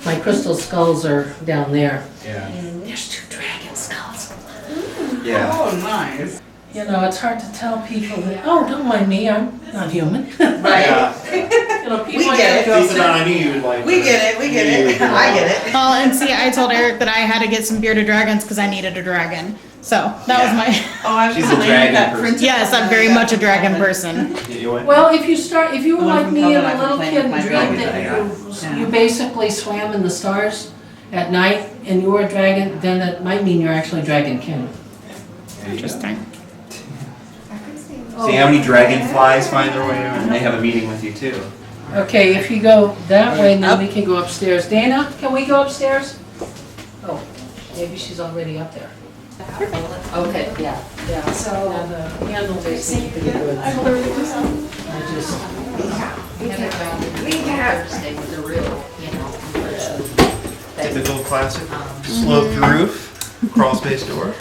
my crystal skulls are down there. Yeah. And there's 2 dragon skulls. Yeah. Oh, nice. You know, it's hard to tell people that, oh, don't mind me, I'm not human. Right. You know, people We get it. Lisa, I knew you would like We get it. We get it. I get it. Well, and see, I told Eric that I had to get some bearded dragons because I needed a dragon. So that was my. Oh, I was She's a playing dragon that person. princess. Yes, I'm very much a dragon person. You went? Well, if you were Well, like from me and Kelvin, a I've been little playing kid with my and dreamed dragon. that you basically swam in the stars at night and you were a dragon, then that might mean you're actually Dragon King. Interesting. See how many dragonflies find their way in, and they have a meeting with you too. Okay, if you go that way, then we can go upstairs. Dana, can we go upstairs? Oh, maybe she's already up there. Okay, yeah, yeah. So the handle they seem pretty good. I just. Thursday was a real, you know, person. Typical classic sloped roof, crawl space door.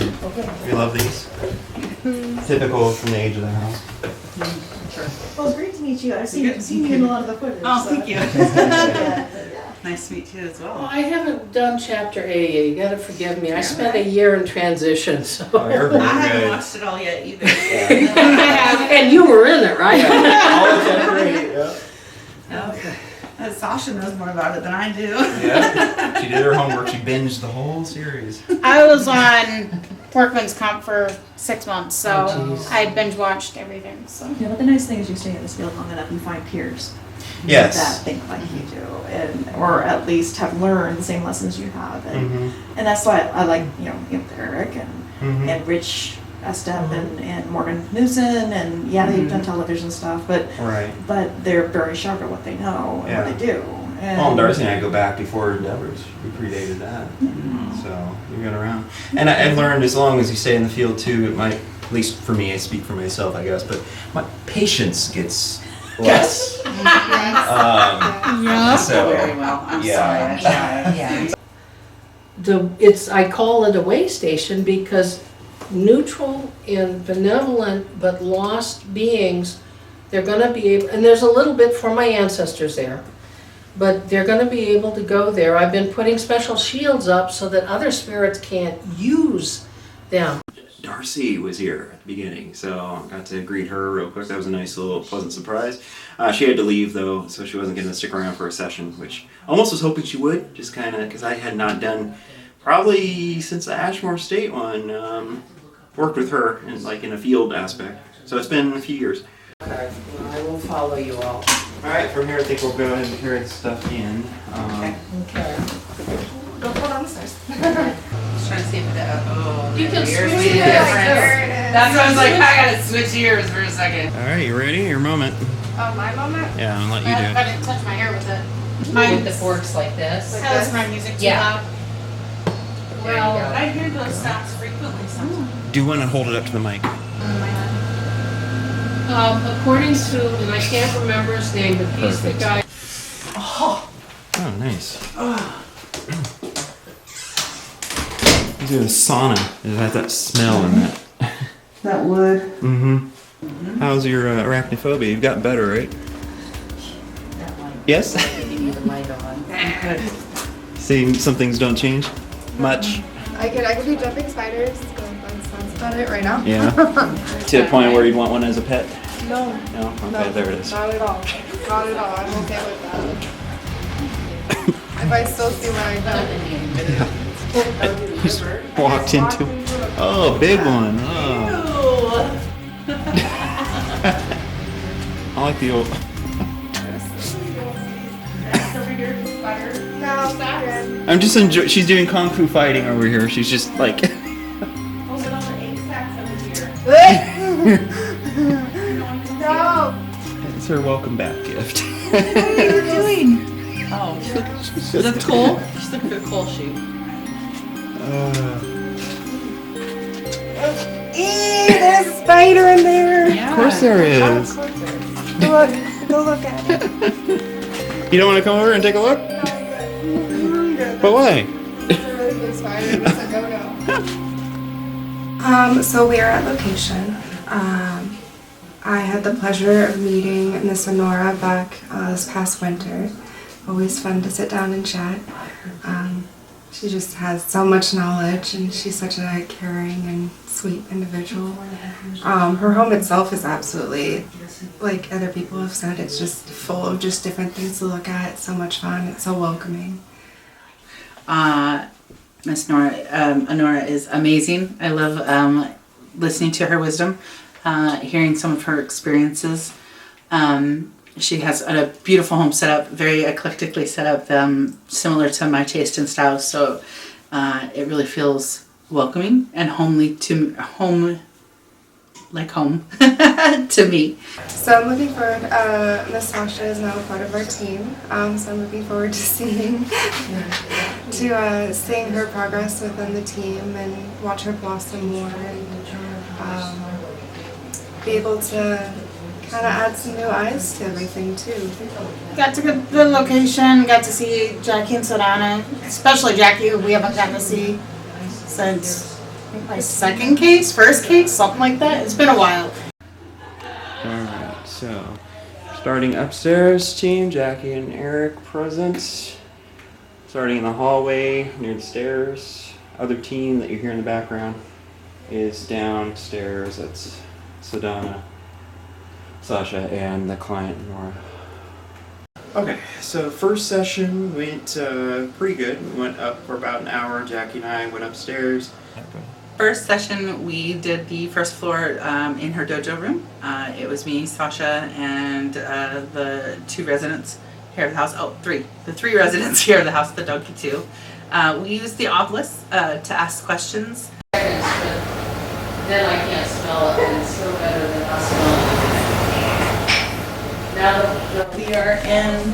We love these. Typical from the age of the house. Well, it's great to meet you. I've seen you in a lot of the footage. Oh, so. thank you. Yeah. Nice to meet you as Well, well. I haven't done chapter A. You gotta forgive me. I spent a year in transition, so. Oh, you're very I haven't good. watched it all yet either. And you were in it, right? All of chapter 8, yeah. Okay. Sasha knows more about it than I do. Yeah. She did her homework. She binged the whole series. I was on workman's comp for 6 months, so Oh, geez. I had binge watched everything. So. Yeah, but the nice thing is you stay in this field long enough and find peers Yes. that think like you do, and or at least have learned the same lessons you have, and that's why I like Eric and Rich Estep and Morgan Newson, and they've done television stuff, but Right. they're very sharp at what they know and what they do. And Well, and Darcy and I go back before Endeavors. We predated that. So you've been around. And I've learned as long as you stay in the field too, it might, at least for me, I speak for myself, I guess, but my patience gets less. Yeah. So, Very well. I'm yeah. sorry. I tried. Yeah. I call it a way station because neutral and benevolent but lost beings, they're gonna be able, and there's a little bit for my ancestors there, but they're gonna be able to go there. I've been putting special shields up so that other spirits can't use them. Darcy was here at the beginning, so I got to greet her real quick. That was a nice little pleasant surprise. She had to leave though, so she wasn't going to stick around for a session, which I almost was hoping she would, just kind of, because I had not done, probably since the Ashmore State one, worked with her in a field aspect. So it's been a few years. Okay, well, I will follow you all. Alright, from here I think we'll go ahead and carry the stuff in. Okay. Don't fall down the stairs. Just trying to see if You can ears switch made a ears. difference. That's why I was like, I gotta switch ears for a second. Alright, you ready? Your moment. Oh, my moment? Yeah, I'll let you I do it. didn't touch my hair with it. With the forks like this. I listen to my music too Yeah. loud. There you Well, go. I hear those sounds frequently sometimes. Do you want to hold it up to the mic? According to, and I can't remember his name, but he's the guy. Oh, nice. He's doing a sauna. It has that smell in that. That wood. Mm-hmm. How's your arachnophobia? You've gotten better, right? Yes? Keep the light on. Seeing some things don't change much? I could do jumping spiders. That's about it right now. Yeah. To the point where you'd want one as a pet? No. No? Okay, there it is. Not at all. Not at all. I'm okay with that. If I still see what I done. Just walked into. Oh, big one. Oh. I like the old. No, good. I'm just enjoying. She's doing kung fu fighting over here. She's just like. No. It's her welcome back gift. What are you doing? Oh, She's is just that coal? She's looking for a coal chute. There's a spider in there. Of course there is. Go look at it. You don't want to come over and take a look? But why? It's a really big spider. It's a no-no. So we are at location. I had the pleasure of meeting Miss Honora back this past winter. Always fun to sit down and chat. She just has so much knowledge, and she's such a caring and sweet individual. Her home itself is absolutely, like other people have said, it's just full of just different things to look at. It's so much fun. It's so welcoming. Miss Honora is amazing. I love listening to her wisdom, hearing some of her experiences. She has a beautiful home set up, very eclectically set up, similar to my taste and style. So it really feels welcoming and homely to home to me. So I'm looking forward. Miss Sasha is now a part of our team, so I'm looking forward to seeing her progress within the team and watch her blossom more and be able to kind of add some new eyes to everything too. Got to the location, got to see Jackie and Sedona, especially Jackie, who we haven't gotten to see since I think my first case, something like that. It's been a while. Alright, so starting upstairs, team, Jackie and Eric present. Starting in the hallway near the stairs. Other team that you hear in the background is downstairs. That's Sedona, Sasha, and the client, Nora. Okay, so first session went pretty good. We went up for about an hour. Jackie and I went upstairs. First session, we did the first floor in her dojo room. It was me, Sasha, and the two residents here of the house. Oh, three. The three residents here of the house, the donkey too. We used the obelisk to ask questions. Then I can't smell it, and it's still better than not smelling it. Now we are in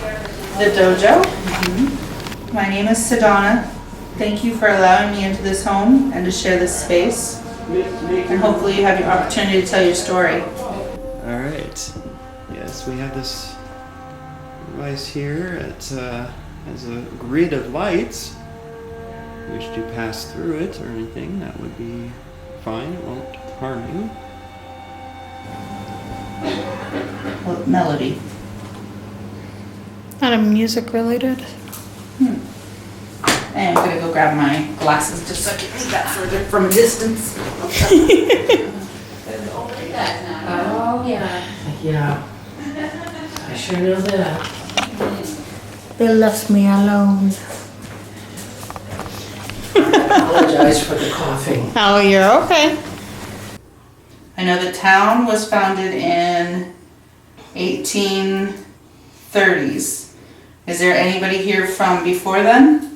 the dojo. Mm-hmm. My name is Sedona. Thank you for allowing me into this home and to share this space. And hopefully you have the opportunity to tell your story. Alright. Yes, we have this device here. It has a grid of lights. If you wish to pass through it or anything, that would be fine. It won't harm you. What melody? Not a music related. And I'm gonna go grab my glasses just so I can read that further from a distance. Oh, yeah. Yeah. I sure know that. They left me alone. Apologize for the coughing. Oh, you're okay. I know the town was founded in 1830s. Is there anybody here from before then?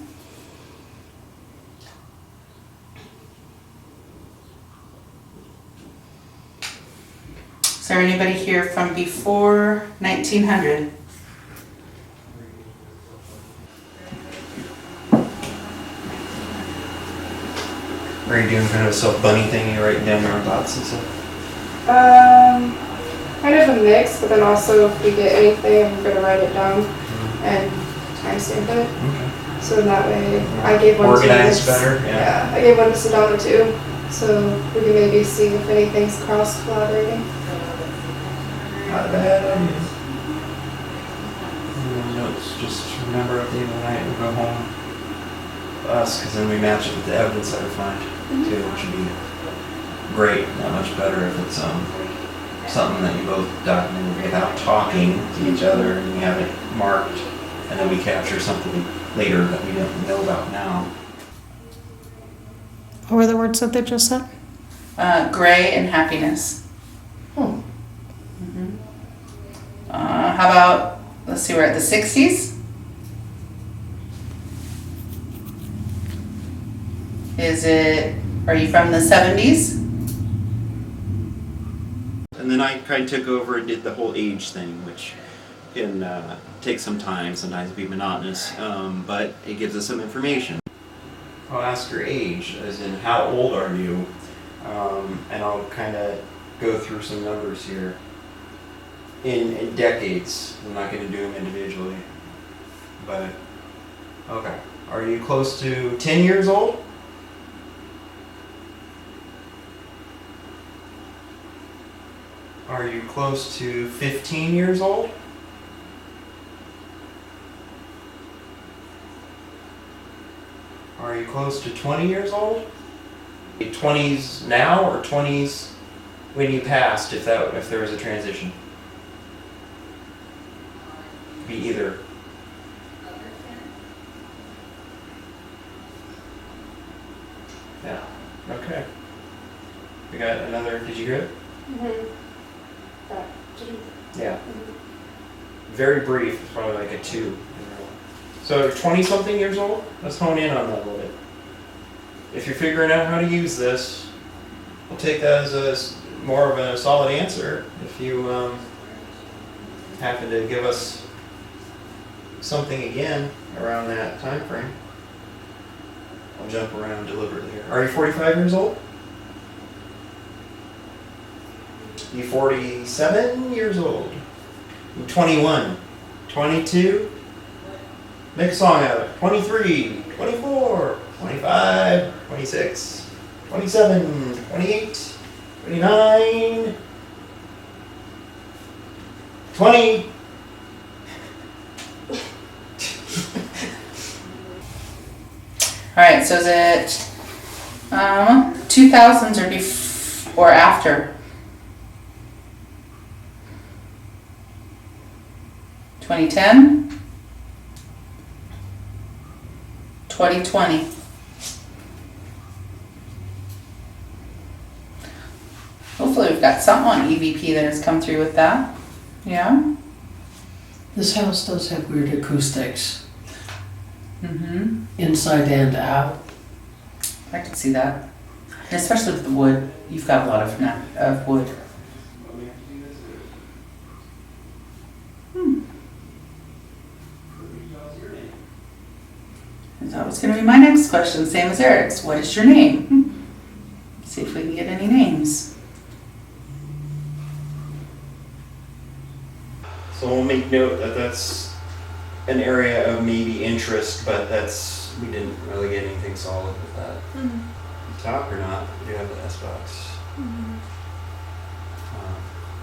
Is there anybody here from before 1900? Are you doing kind of a self-bunny thing? You're writing down your thoughts and stuff? Kind of a mix, but then also if we get anything, I'm going to write it down and timestamp it. Okay. So that way, I gave one Organized to better, yeah. I gave one to Sedona too, so we can maybe see if anything's cross-collaborating. Not a bad idea. Notes, just remember at the end of the night we'll go home to us, because then we match it with the evidence that we find too, which would be great. Not much better if it's something that you both documented without talking to each other and you have it marked, and then we capture something later that we don't know about now. What were the words that they just said? Gray and happiness. How about, let's see, we're at the 60s? Are you from the 70s? And then I kind of took over and did the whole age thing, which can take some time, sometimes be monotonous, but it gives us some information. I'll ask your age, as in how old are you, and I'll kind of go through some numbers here. In decades, I'm not going to do them individually, but okay. Are you close to 10 years old? All Are you close to 15 years old? Are you close to 20 years old? 20s now or 20s when you passed, if there was a transition? Be either. Yeah. Okay. We got another. Did you hear it? Yeah. Very brief. It's probably like a 2. So 20-something years old. Let's hone in on that a little bit. If you're figuring out how to use this, we'll take that as more of a solid answer. If you happen to give us something again around that time frame, I'll jump around deliberately here. Are you 45 years old? You 47 years old? You 21? 22? Make a song out of it. 23, 24, 25, 26, 27, 28, 29, 20. All right, so is it 2000s or after? 2010? 2020? Hopefully we've got something on EVP that has come through with that. Yeah? This house does have weird acoustics, Mm-hmm. inside and out. I can see that. And especially with the wood. You've got a lot of wood. That was going to be my next question, same as Eric's. What is your name? See if we can get any names. So we'll make note that that's an area of maybe interest, but we didn't really get anything solid with that. Mm-hmm. Top or not? We do have the S box.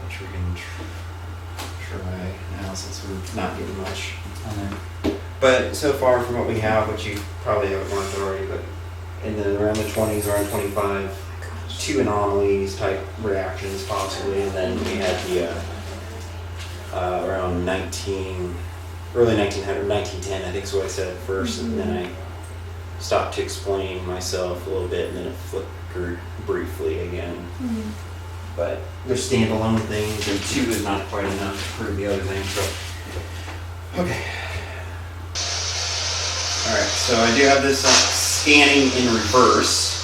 Which we can try now since we're not getting much on there. But so far from what we have, which you probably haven't marked already, but around the 20s, around 25, 2 anomalies type reactions possibly, and then we had the around early 1900, 1910, I think is what I said first, and then I stopped to explain myself a little bit, and then it flickered briefly again. But they're standalone things, and 2 is not quite enough to prove the other thing. So, okay. All right, so I do have this scanning in reverse.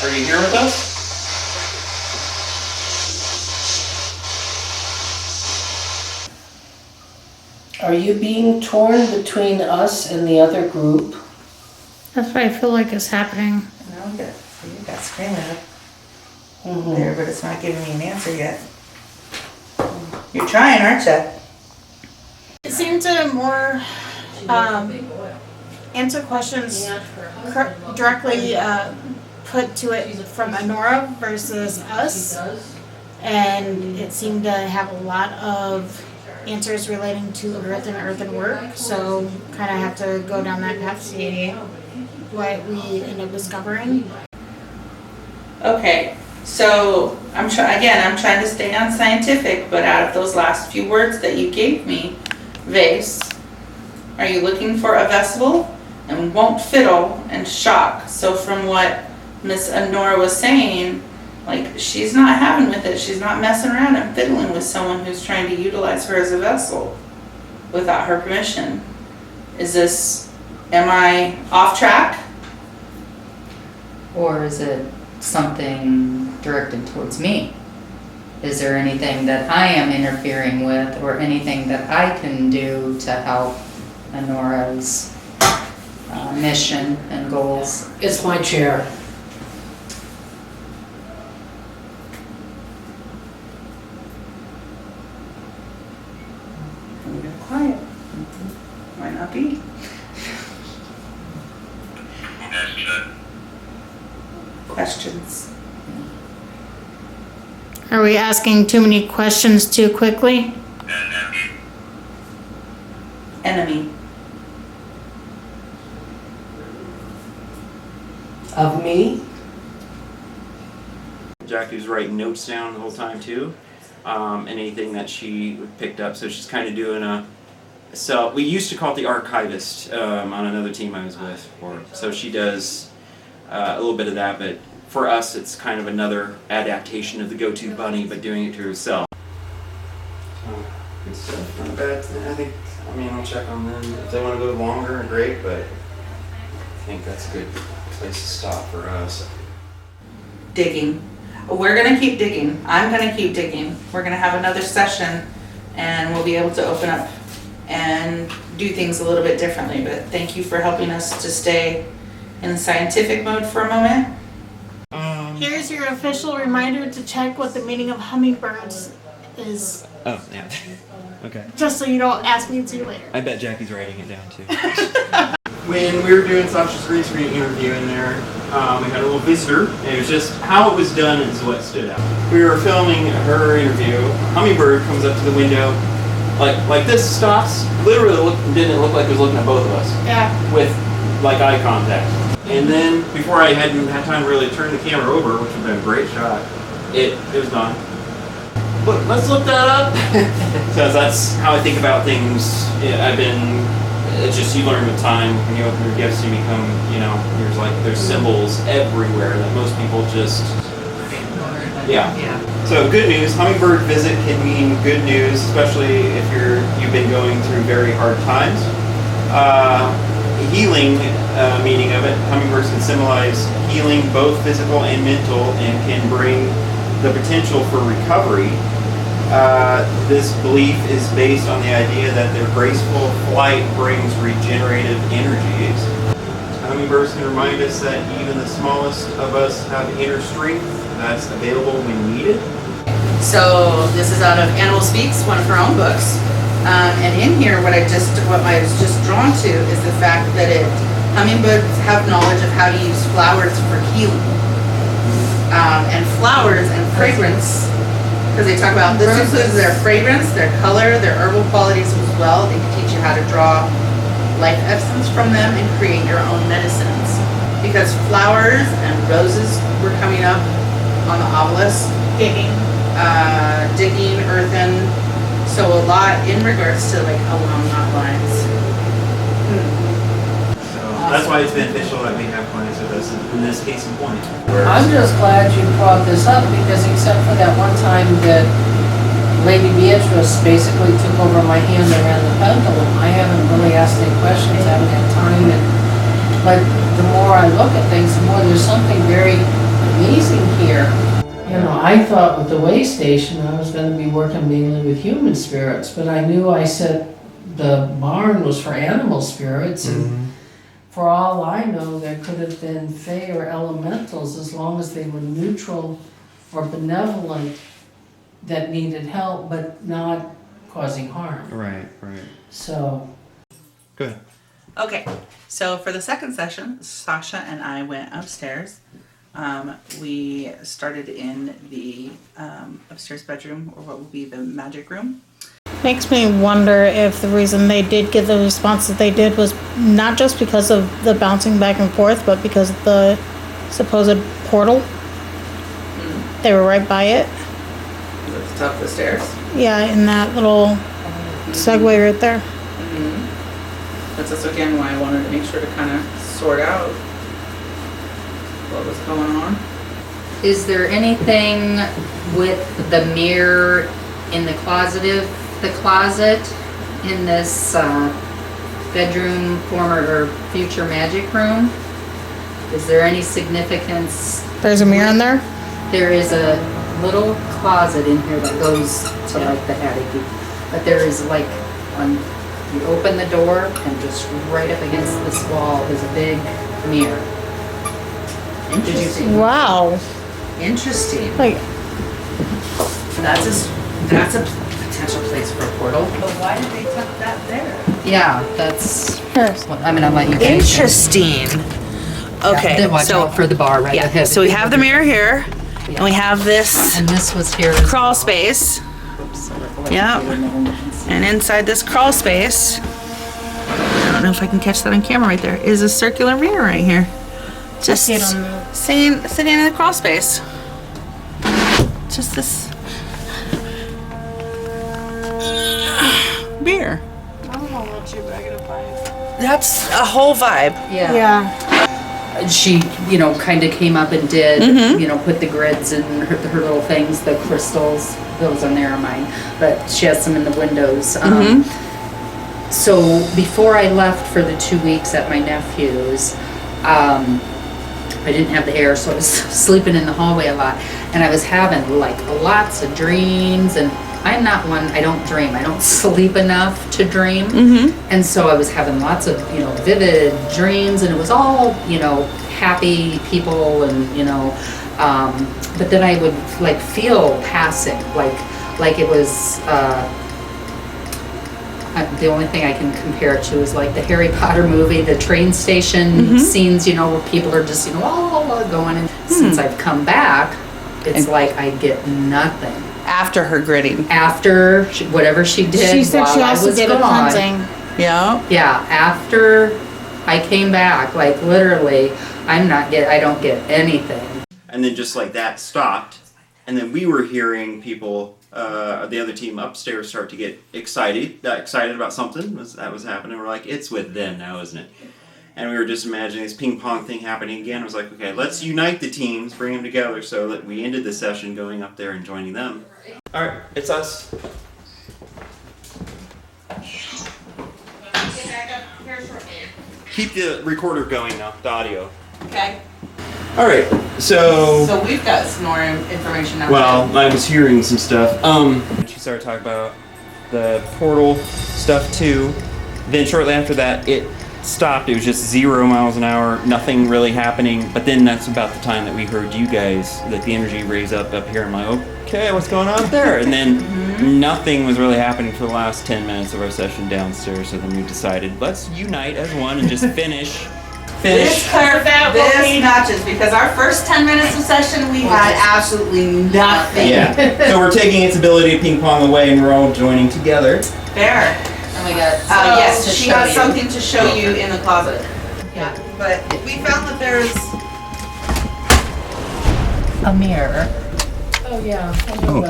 Are you here with us? Are you being torn between us and the other group? That's what I feel like is happening. No, you got screaming there, but it's not giving me an answer yet. You're trying, aren't you? It seemed to more answer questions directly put to it from Honora versus us, and it seemed to have a lot of answers relating to earth and earthen work, so kind of have to go down that path to see what we end up discovering. Okay, so I'm trying to stay unscientific, but out of those last few words that you gave me, vase, are you looking for a vessel and won't fiddle and shock? So from what Miss Honora was saying, like, she's not having with it. She's not messing around and fiddling with someone who's trying to utilize her as a vessel without her permission. Am I off track? Or is it something directed towards me? Is there anything that I am interfering with or anything that I can do to help Honora's mission and goals? It's my chair. I'm getting quiet. Might not be. Questions? Are we asking too many questions too quickly? Enemy. Of me? Jackie was writing notes down the whole time too, anything that she picked up. So she's kind of doing so we used to call it the archivist on another team I was with. So she does a little bit of that, but for us it's kind of another adaptation of the go-to bunny, but doing it to herself. So good stuff. Not bad. I mean, I'll check on them if they want to go longer. Great, but I think that's a good place to stop for us. Digging. We're gonna keep digging. I'm gonna keep digging. We're gonna have another session and we'll be able to open up and do things a little bit differently. But thank you for helping us to stay in scientific mode for a moment. Here's your official reminder to check what the meaning of hummingbirds is, Oh, yeah. Okay. just so you don't ask me to later. I bet Jackie's writing it down too. When we were doing Sasha's green screen interview in there, we had a little visitor, and it was just how it was done is what stood out. We were filming her interview. A hummingbird comes up to the window, like this, stops. Literally didn't look like it was looking at both of us. Yeah. With like eye contact. And then before I had time to really turn the camera over, which would have been a great shot, it was gone. Look, let's look that up. Because that's how I think about things. It's just you learn with time. When you open your gifts, you become, there's symbols everywhere that most people just, yeah. So good news, hummingbird visit can mean good news, especially if you've been going through very hard times. Healing meaning of it, hummingbirds can symbolize healing, both physical and mental, and can bring the potential for recovery. This belief is based on the idea that their graceful flight brings regenerative energies. Hummingbirds can remind us that even the smallest of us have inner strength that's available when needed. So this is out of Animal Speaks, one of her own books. And in here, what I was just drawn to is the fact that hummingbirds have knowledge of how to use flowers for healing. And flowers and fragrance, because they talk about this includes their fragrance, their color, their herbal qualities as well. They can teach you how to draw life essence from them and create your own medicines. Because flowers and roses were coming up on the obelisk, digging, earthen. So a lot in regards to along that lines. So that's why it's beneficial that we have clients with us in this case in point. I'm just glad you brought this up because except for that one time that Lady Beatrice basically took over my hand and ran the pendulum, I haven't really asked any questions, I haven't had time. But the more I look at things, the more there's something very amazing here. I thought with the way station I was going to be working mainly with human spirits, but I knew I said the barn was for animal spirits, and for all I know, there could have been fae or elementals as long as they were neutral or benevolent that needed help, but not causing harm. Right. So. Good. Okay, so for the second session, Sasha and I went upstairs. We started in the upstairs bedroom, or what will be the magic room. Makes me wonder if the reason they did get the responses they did was not just because of the bouncing back and forth, but because of the supposed portal. They were right by it. At the top of the stairs. Yeah, in that little segue right there. That's also again why I wanted to make sure to kind of sort out what was going on. Is there anything with the mirror in the closet in this bedroom, former or future magic room? Is there any significance? There's a mirror in there? There is a little closet in here that goes to the attic. But there is when you open the door and just right up against this wall is a big mirror. Interesting. Wow. Interesting. That's a potential place for a portal. But why did they tuck that there? Yeah, that's. I'm gonna let you. Interesting. Okay, Then watch out for the bar right ahead. So we have the mirror here, And we have this. And this was here. Crawl space. Yep. And inside this crawl space, I don't know if I can catch that on camera right there, is a circular mirror right here. Just sitting in the crawl space. Just this beer. I don't know what you bag it by. That's a whole vibe. Yeah. She, you know, kind of came up and did, Mhm. you know, put the grids in her little things, the crystals. Those on there are mine, but she has some in the windows. So before I left for the 2 weeks at my nephew's, I didn't have the air, so I was sleeping in the hallway a lot, and I was having like lots of dreams. And I'm not one, I don't dream. I don't sleep enough to dream. And so I was having lots of, you know, vivid dreams, and it was all, you know, happy people, and, you know, but then I would like feel passing, like it was, the only thing I can compare it to is like the Harry Potter movie, the train station scenes, you know, where people are just, you know, all going. And since I've come back, it's like I get nothing. After her gritting. After whatever she did. She said while she I also was did a gone. cleansing. Yeah. Yeah, after I came back, like literally, I don't get anything. And then just like that stopped, and then we were hearing people, the other team upstairs, start to get excited about something that was happening. We're like, it's with them now, isn't it? And we were just imagining this ping pong thing happening again. I was like, okay, let's unite the teams, bring them together. So that we ended the session going up there and joining them. All right, it's us. Keep the recorder going now, the audio. Okay. All right, so we've got some more information now. well, I was hearing some stuff. She started talking about the portal stuff too. Then shortly after that, it stopped. It was just 0 miles an hour, nothing really happening. But then that's about the time that we heard you guys, that the energy raised up here. I'm like, okay, what's going on up there? And then nothing was really happening for the last 10 minutes of our session downstairs. So then we decided, let's unite as one and just finish. This matches, because our first 10 minutes of session, we had absolutely nothing. Yeah. So we're taking its ability to ping pong away, and we're all joining together. Fair. And we got Yes, she got something to show you in the closet. Yeah, but we found that there's a mirror. Oh, yeah.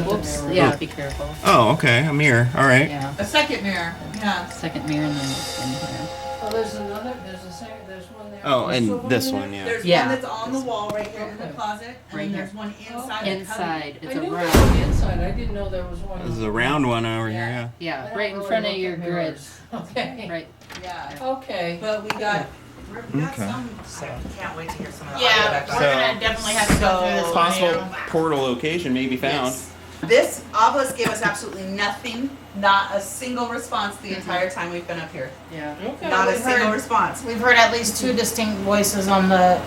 Whoops. Yeah, be careful. Oh, okay, a mirror. All right. Yeah. a second mirror. Yeah. Second mirror and then this one here. Oh, there's another, there's one there. Oh, and this one, yeah. There's Yeah. one that's on the wall right here in the closet, and Right then here. there's one inside. Inside, it's I a knew there was one round. inside, I didn't know there was one. This is a round one over here, yeah. Yeah, I right in don't front of really your look at grid. mirrors. Okay. Right. Yeah. Okay. But we got Okay. I can't wait to hear some of the Yeah, audio back we're there. gonna definitely have to go through this one. Possible portal location may be found. Yes. This obelisk gave us absolutely nothing, not a single response the entire time we've been up here. Yeah. Okay. Not a we've single heard- response. We've heard at least 2 distinct voices on the.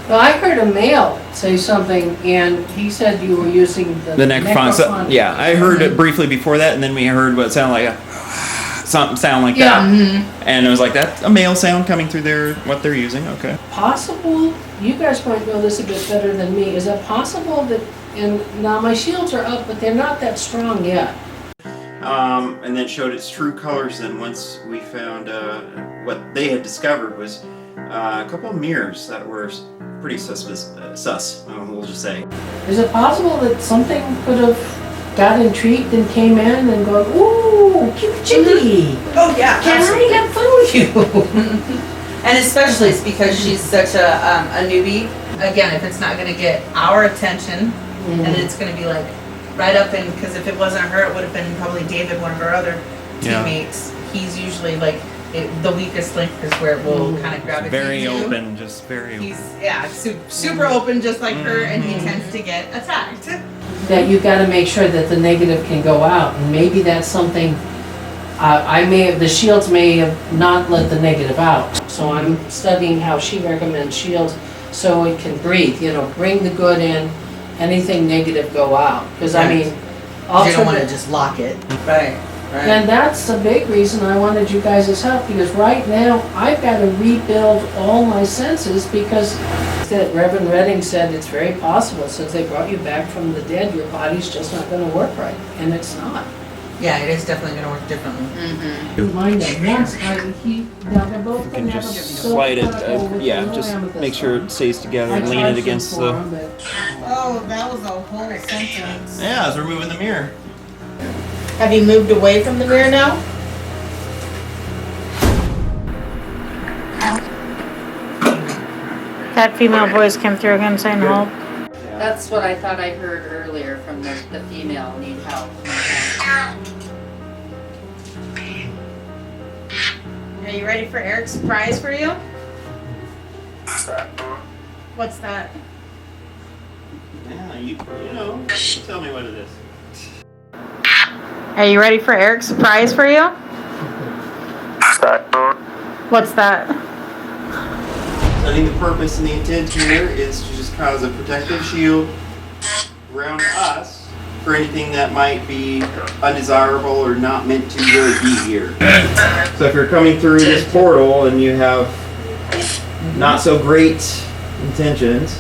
Well, I heard a male say something, and he said you were using the. The necrophone. So, yeah, I heard it briefly before that, and then we heard what sounded like something sound like Yeah. that. And it was like, that's a male sound coming through what they're using. Okay. Possible, you guys might know this a bit better than me, is it possible that, and now my shields are up, but they're not that strong yet. And then showed its true colors. Then once we found what they had discovered was a couple of mirrors that were pretty sus. We'll just say. Is it possible that something could have got intrigued and came in and go, ooh, cute chickie, Oh yeah, can absolutely. I have fun with you? And especially it's because she's such a newbie. Again, if it's not going to get our attention, and it's going to be like right up in, because if it wasn't her, it would have been probably David, one of our other Yeah. teammates. He's usually like the weakest link is where it will kind of gravitate Very to. open, just very open. He's super open, just like her, and he tends to get attacked. That you gotta make sure that the negative can go out, and maybe that's something, the shields may have not let the negative out. So I'm studying how she recommends shields so it can breathe, bring the good in, anything negative go out. Because I mean, You don't want to just lock it. Right. And that's the big reason I wanted you guys' help, because right now, I've got to rebuild all my senses, because that Reverend Redding said it's very possible, since they brought you back from the dead, your body's just not gonna work right, and it's not. Yeah, it is definitely gonna work differently. Remind them, once, now they're both You gonna can have a just silk slide it, cutout with yeah, no just amethyst make sure on it stays together I and lean it charged against them for the. 'em, but Oh, that was a whole sentence. Yeah, as we're moving the mirror. Have you moved away from the mirror now? That female voice came through again saying help. That's what I thought I heard earlier from the female need help. Are you ready for Eric's surprise for you? What's that? Yeah, you know, tell me what it is. Are you ready for Eric's surprise for you? What's that? So I think the purpose and the intent here is to just cause a protective shield around us for anything that might be undesirable or not meant to really be here. So if you're coming through this portal and you have not so great intentions,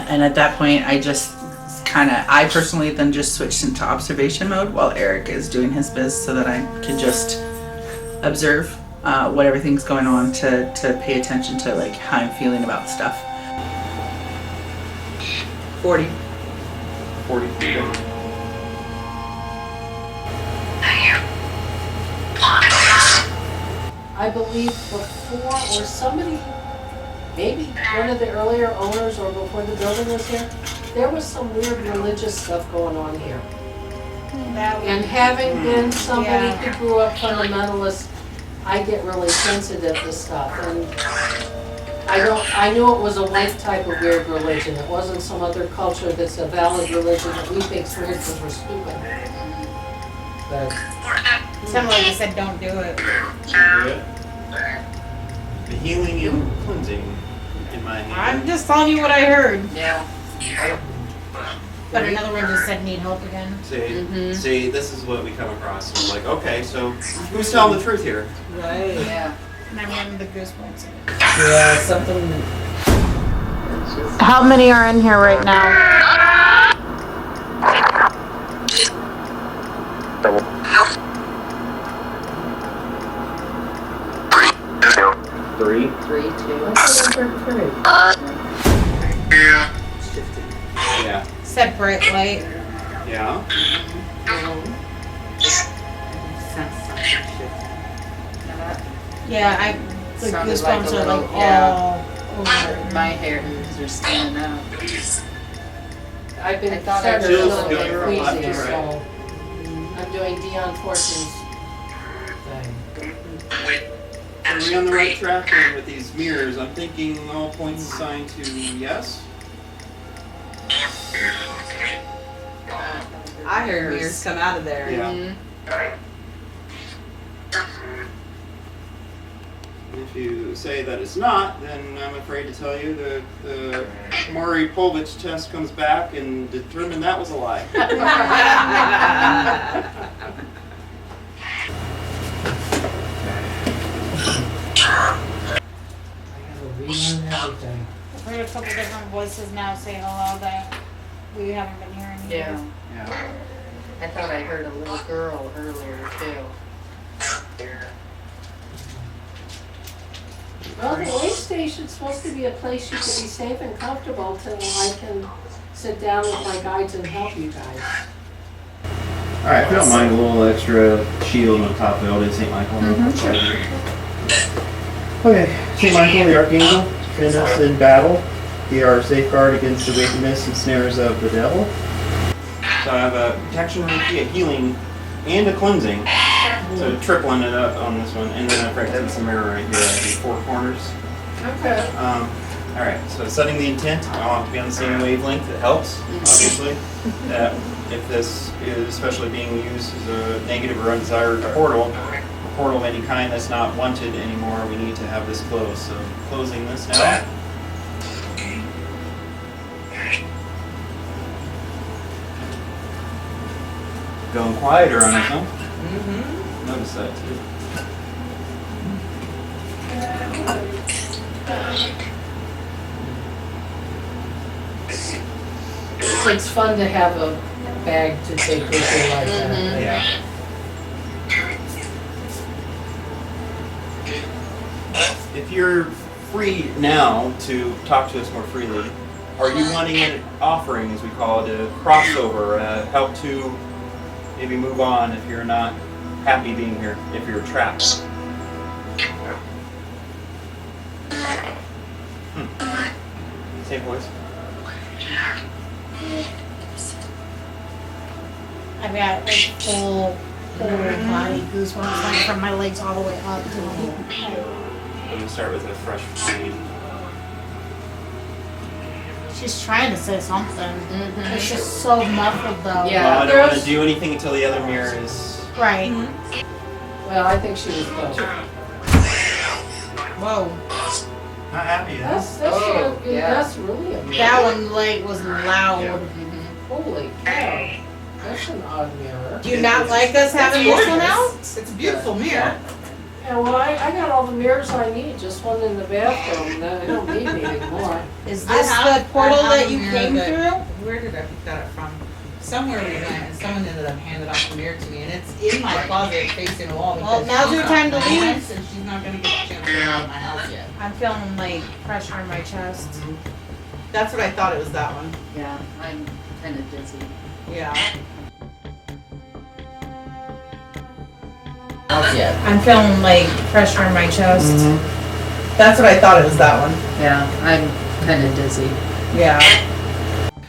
And at that point, I personally then just switched into observation mode while Eric is doing his biz, so that I can just observe what everything's going on to pay attention to like how I'm feeling about stuff. 40. 40. I believe before, or somebody, maybe one of the earlier owners or before the building was here, there was some weird religious stuff going on here. And having been somebody who grew up fundamentalist, I get really sensitive to stuff. And I knew it was a white type of weird religion. It wasn't some other culture that's a valid religion that we think's weird because we're stupid. But Somebody just said don't do it. The healing and cleansing in my hand. I'm just telling you what I heard. Yeah. But another one just said need help again. See, this is what we come across. And we're like, okay, so who's telling the truth here? Right. Yeah. And I'm having the goosebumps. Yeah, something. How many are in here right now? Three. 3, 2. Yeah. Said bright light. Yeah. Yeah, the Sounded goosebumps like a are little- like yeah. all over. My hairs are standing up. I've been I thought I started heard a a little little bit from left queasy, to so I'm doing Dion Fortune's thing. Are we on the right track then with these mirrors? I'm thinking all points assigned to yes. I heard mirrors come out of there. Yeah. If you say that it's not, then I'm afraid to tell you that the Maury Povich test comes back and determined that was a lie. Everything. I've heard a couple different voices now say hello that we haven't been hearing. Yeah. Yeah. I thought I heard a little girl earlier too. Well, the aid station's supposed to be a place you can be safe and comfortable till I can sit down with my guides and help you guys. Alright, if you don't mind a little extra shield on top of it, St. Michael. Okay, St. Michael, the Archangel, defend us in battle. Be our safeguard against the wickedness and snares of the devil. So I have a protection, a healing, and a cleansing. So tripling it up on this one, and then I've got some mirror right here, I do 4 corners. Okay. Alright, so setting the intent, I want it to be on the same wavelength, it helps, obviously. If this is especially being used as a negative or undesired portal, portal of any kind that's not wanted anymore, we need to have this closed. So closing this now. Going quieter on its own. Mm-hmm. Notice that too. It's fun to have a bag to take with you like that. Yeah. If you're free now to talk to us more freely, are you wanting an offering, as we call it, a crossover, help to maybe move on if you're not happy being here, if you're trapped? Same voice. I've got like full body goosebumps like from my legs all the way up to my head. I'm gonna start with a fresh brain. She's trying to say something. It's just so muffled though. Yeah. Well, I don't want to do anything until the other mirror is... Right. Well, I think she was close. Whoa. Not happy, huh? That's really a That one like was loud. Yeah. Holy cow. That's an odd mirror. Do you not like us having this one out? It's a beautiful mirror. Yeah, well, I got all the mirrors I need, just one in the bathroom. I don't need any anymore. Is this the portal that you came through? Where did I pick that up from? Somewhere we went, and someone ended up handing off the mirror to me, and it's in my closet facing the wall. Well, now's your time to leave. And she's not gonna get a chance to get out of my house yet. I'm feeling like pressure on my chest. That's what I thought it was, that one. Yeah, I'm kind of dizzy. Yeah. I'm feeling like pressure on my chest. That's what I thought it was, that one. Yeah, I'm kind of dizzy. Yeah.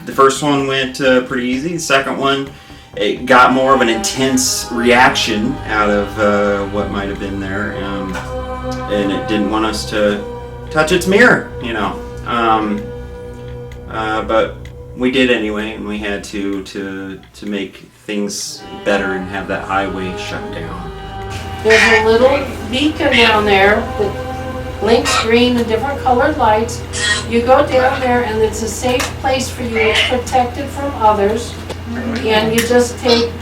The first one went pretty easy. The second one, it got more of an intense reaction out of what might have been there, and it didn't want us to touch its mirror, you know. But we did anyway, and we had to make things better and have that highway shut down. There's a little beacon down there that blinks green and different colored lights. You go down there and it's a safe place for you. It's protected from others. And you just take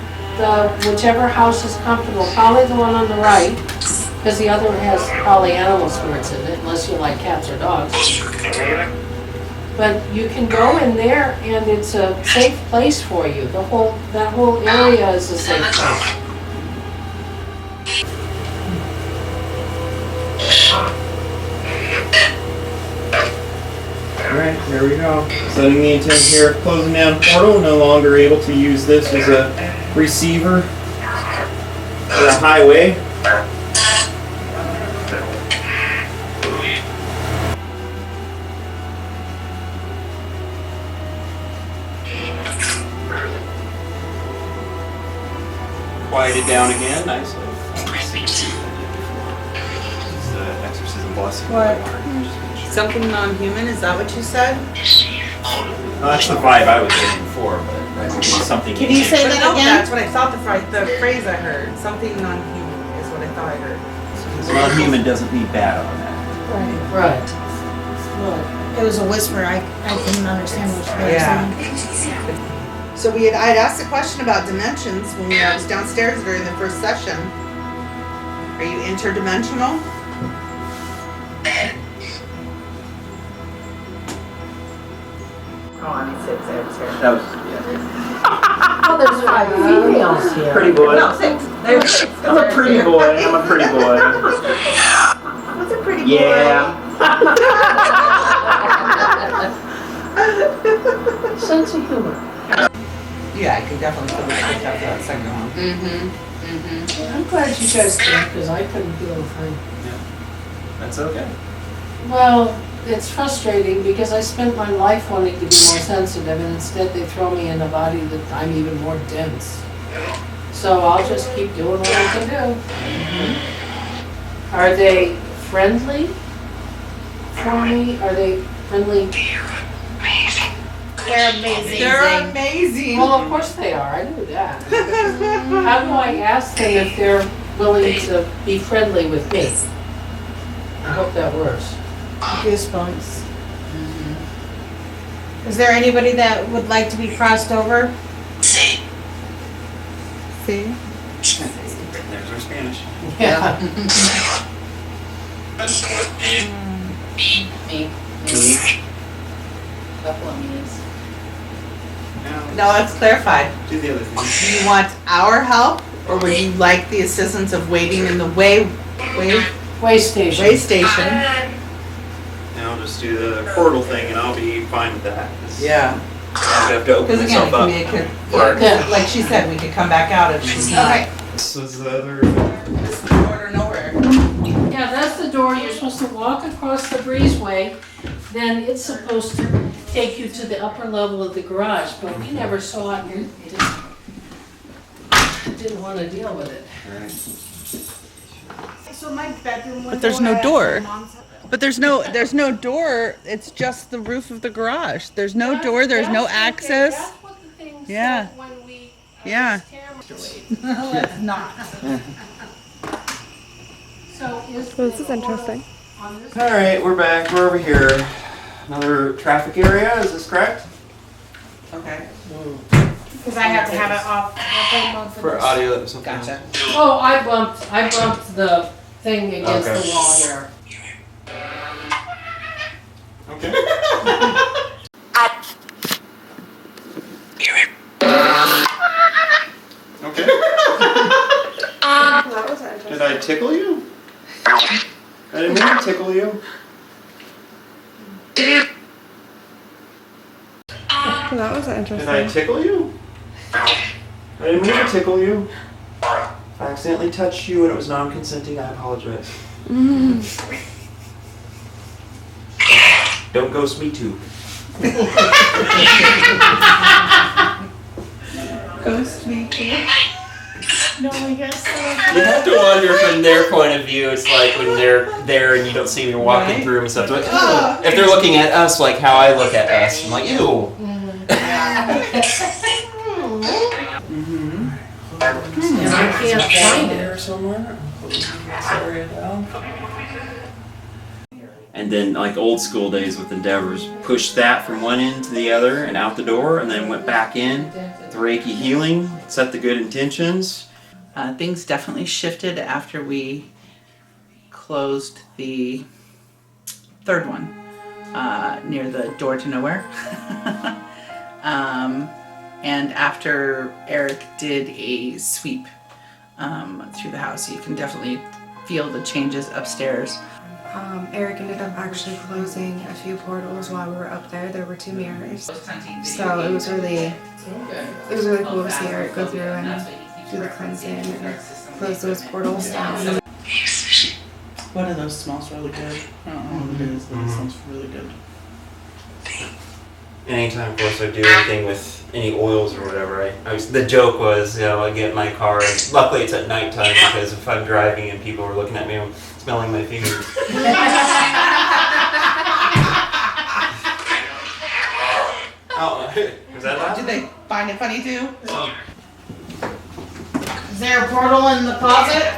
whichever house is comfortable, probably the one on the right, because the other has probably animal spirits in it, unless you like cats or dogs. But you can go in there and it's a safe place for you. That whole area is a safe place. Alright, there we go. Setting the intent here, closing down portal, no longer able to use this as a receiver for the highway. Quieted down again, nicely. This is exorcism blessing. What? Something non-human, is that what you said? That's the vibe I was getting before, but that could be something. Can you say But that no, again? that's what I thought the phrase I heard. Something non-human is what I thought I heard. Non-human doesn't mean bad on that. Right. It was a whisper. I couldn't understand what she was saying. So I'd asked a question about dimensions when I was downstairs during the first session. Are you interdimensional? Oh, I mean, six. That was, Oh, there's 5 females here. Pretty boy. No, six. There's six. I'm a pretty boy. I'm a pretty boy. What's a pretty boy? Yeah. Sense of humor. Yeah, I could definitely feel that after that second one. I'm glad you guys came because I couldn't do a thing. That's okay. Well, it's frustrating because I spent my life wanting to be more sensitive and instead they throw me in a body that I'm even more dense. So I'll just keep doing what I can do. Are they friendly for me? Are they friendly? They're amazing. They're amazing. Well, of course they are. I knew that. How do I ask them if they're willing to be friendly with me. I hope that works. Goosebumps. Is there anybody that would like to be crossed over? See? There's our Spanish. Yeah. Me. Couple of me's. Now let's clarify. Do the other thing. Do you want our help, or would you like the assistance of waiting in the way station? Way station. And I'll just do the portal thing, and I'll be fine with that. Yeah. I have to open Because again, myself it up. could be like she said, we could come back out if she's not. Okay. This is the other. This is the door to nowhere. Yeah, that's the door. You're supposed to walk across the breezeway. Then it's supposed to take you to the upper level of the garage, but we never saw it and didn't want to deal with it. So my bedroom But there's no door. But there's no door. It's just the roof of the garage. There's no door. There's no access. That's what the thing Yeah. said when we Yeah. Let's not. So is Well, this is interesting. on this All right, we're back. We're over here. Another traffic area. Is this correct? Okay. Because I have to have it off. For audio or something. Gotcha. Oh, I bumped the thing against Okay. the wall here. Okay. Okay. That was interesting. Did I tickle you? I didn't mean to tickle you. Well, that was interesting. Did I tickle you? I didn't mean to tickle you. If I accidentally touched you and it was non-consenting, I apologize. Don't ghost me too. Ghost me too. No, I guess so. You have to wonder from their point of view. It's like when they're there and you don't see them, you're walking Right. through them and stuff. Like, oh. If they're looking at us like how I look at us, I'm like, ew. And I can't find it. somewhere. And then, like old school days with Endeavors, pushed that from one end to the other and out the door, and then went back in. The Reiki healing, set the good intentions. Things definitely shifted after we closed the third one near the door to nowhere. And after Eric did a sweep through the house, you can definitely feel the changes upstairs. Eric ended up actually closing a few portals while we were up there. There were 2 mirrors. So it was really cool to see Eric go through and do the cleansing and close those portals down. One of those smells really good. I don't know what it is, but it smells really good. Anytime, of course, I do anything with any oils or whatever, the joke was, I get in my car, and luckily it's at nighttime because if I'm driving and people are looking at me, I'm smelling my fingers. Oh, was that loud? Did they find it funny too? Is there a portal in the closet?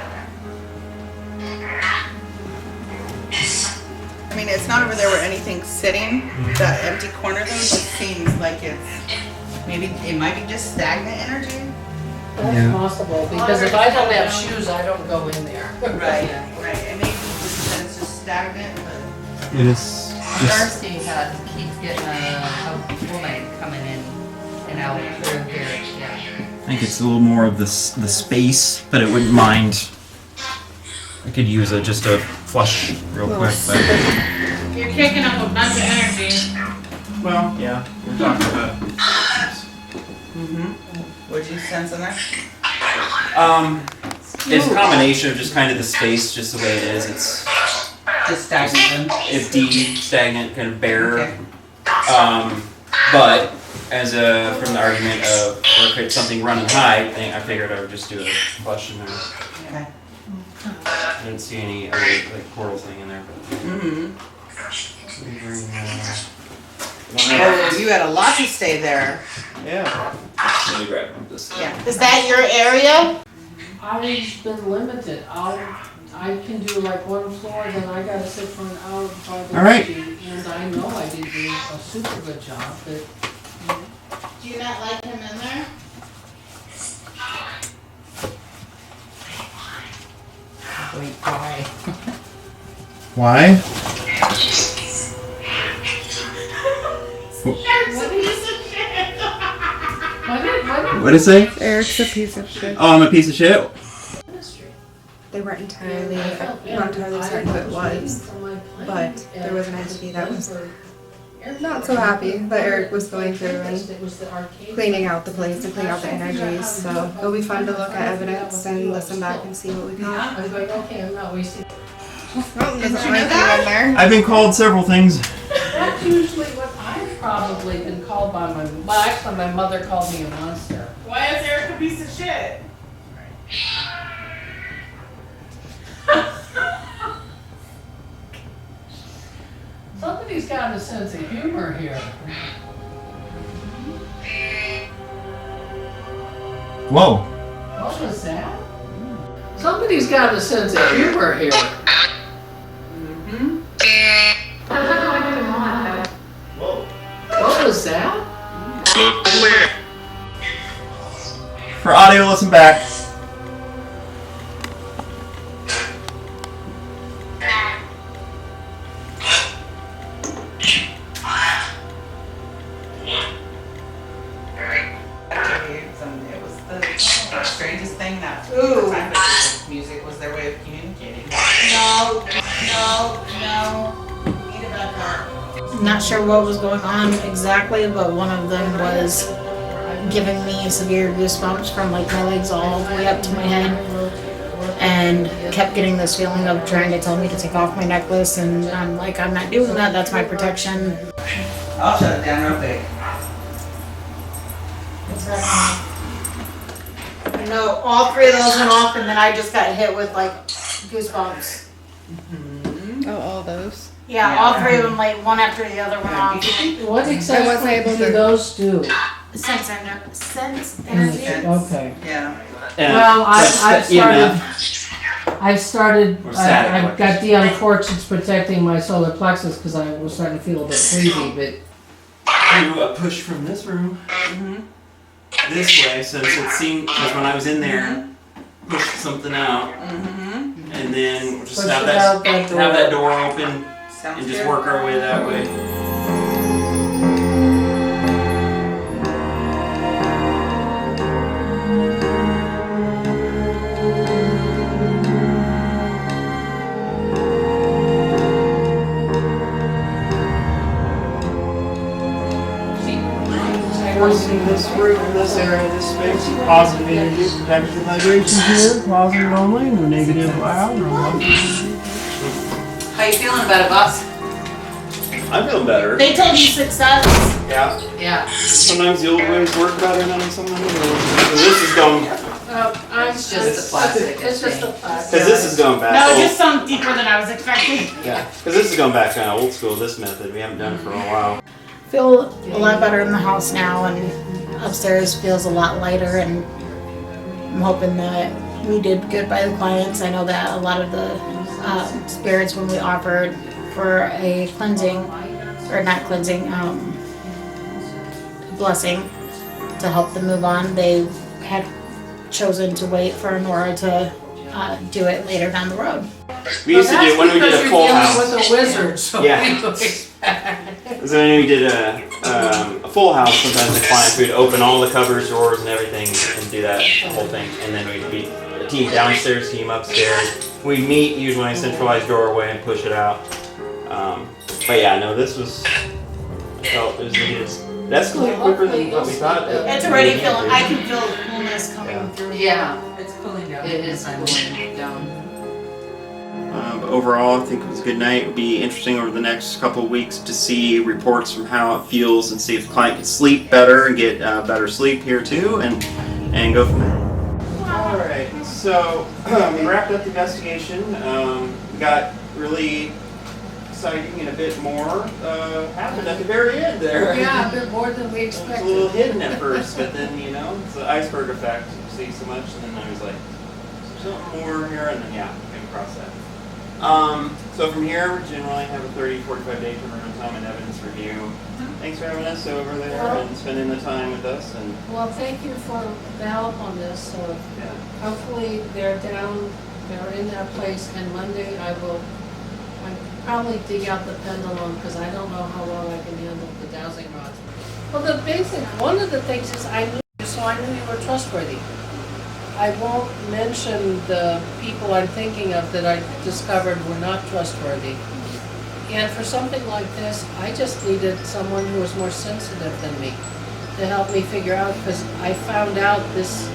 I mean, it's not over there where anything's sitting. The empty corner though just seems like it might be just stagnant energy. That's possible, because if I don't have shoes, I don't go in there. Right. It may be just that it's just stagnant, but It is. Darcy keeps getting a woman coming in and out through here. Yeah. I think it's a little more of the space, but it wouldn't mind. I could use just a flush real quick. But... You're kicking up a bunch of energy. Well, yeah, we're talking about. what'd you sense in there? It's a combination of just kind of the space, just the way it is. It's just stagnant. Empty, stagnant, kind of bare. Okay. But as from the argument of if it's something running high, I figured I would just do a flush in there. Okay. I didn't see any other portal thing in there. Oh, you had a lot to stay there. Yeah. Let me grab this. Yeah. Is that your area? I've been limited. I can do like one floor, then I gotta sit for an hour before I go All right. to ski. And I know I did do a super good job, but Do you not like him in there? Wait, why? Why? What did it say? Eric's a piece of shit. Oh, I'm a piece of shit? They weren't entirely, not entirely certain who it was, but there was an entity that was not so happy that Eric was going through and cleaning out the place and cleaning out the energies. So it'll be fun to look at evidence and listen back and see what we got. I was like, okay, I'm not wasting. Oh, doesn't want to be in there. I've been called several things. That's usually what I've probably been called by well, actually my mother called me a monster. Why is Eric a piece of shit? Somebody's got a sense of humor here. Whoa. What was that? Somebody's got a sense of humor here. What was that? For audio, listen back. It was the strangest thing that ooh. Music was their way of communicating. No. I'm not sure what was going on exactly, but one of them was giving me severe goosebumps from like my legs all the way up to my head, and kept getting this feeling of trying to tell me to take off my necklace, and I'm like, I'm not doing that, that's my protection. I'll shut it down real quick. No, all three of those went off, and then I just got hit with like goosebumps. Oh, all those? Yeah, all three of them, like one after the other went off. What exactly do those do? Sense energy. Okay. Yeah. Well, I've got the unfortunates protecting my solar plexus because I was starting to feel a bit queasy, but. Do a push from this room this way, so it seemed, because when I was in there, pushed something out, and then we'll just have that door open and just work our way that way. In this room, in this area, this space, positive energy, protection vibrations here, positive only, no negative loud, no How you feeling about it, boss? I feel better. They told you success. Yeah. Yeah. Sometimes the old ways work better than sometimes the new ways. This is going. It's just the plastic. It's just the plastic. Because this is going back. No, it just sunk deeper than I was expecting. Yeah. Because this is going back kind of old school. This method we haven't done it for a while. Feel a lot better in the house now, and upstairs feels a lot lighter, and I'm hoping that we did good by the clients. I know that a lot of the spirits, when we offered for a cleansing, or not cleansing, blessing to help them move on, they had chosen to wait for Nora to do it later down the road. We used to do when we did a full house. With a wizard, so Yeah. So when we did a full house, sometimes the clients would open all the cupboards, drawers, and everything, and do that whole thing. And then we'd be a team downstairs, team upstairs. We'd meet usually in a centralized doorway and push it out. But yeah, no, this was. I felt it was needed. That's escalated quicker than what we thought. It's already feeling. I can feel the coolness coming through. Yeah, it's cooling down. it is cooling down. But overall, I think it was a good night. It'll be interesting over the next couple of weeks to see reports from how it feels and see if the client can sleep better and get better sleep here too, and go from there. All right, so we wrapped up the investigation. We got really exciting and a bit more happened at the very end there. Yeah, a bit more than we It was expected. a little hidden at first, but then it's the iceberg effect. You see so much, and then I was like, something more here, and then yeah, came across that. So from here, we generally have a 30-45 day turnaround time and evidence review. Thanks for having us over there and spending the time with us. And well, thank you for the help on this. Hopefully they're in that place, and Monday I probably dig out the pendulum because I don't know how well I can handle the dowsing rods. Well, one of the things is I knew you, so I knew you were trustworthy. I won't mention the people I'm thinking of that I discovered were not trustworthy. And for something like this, I just needed someone who was more sensitive than me to help me figure out, because I found out this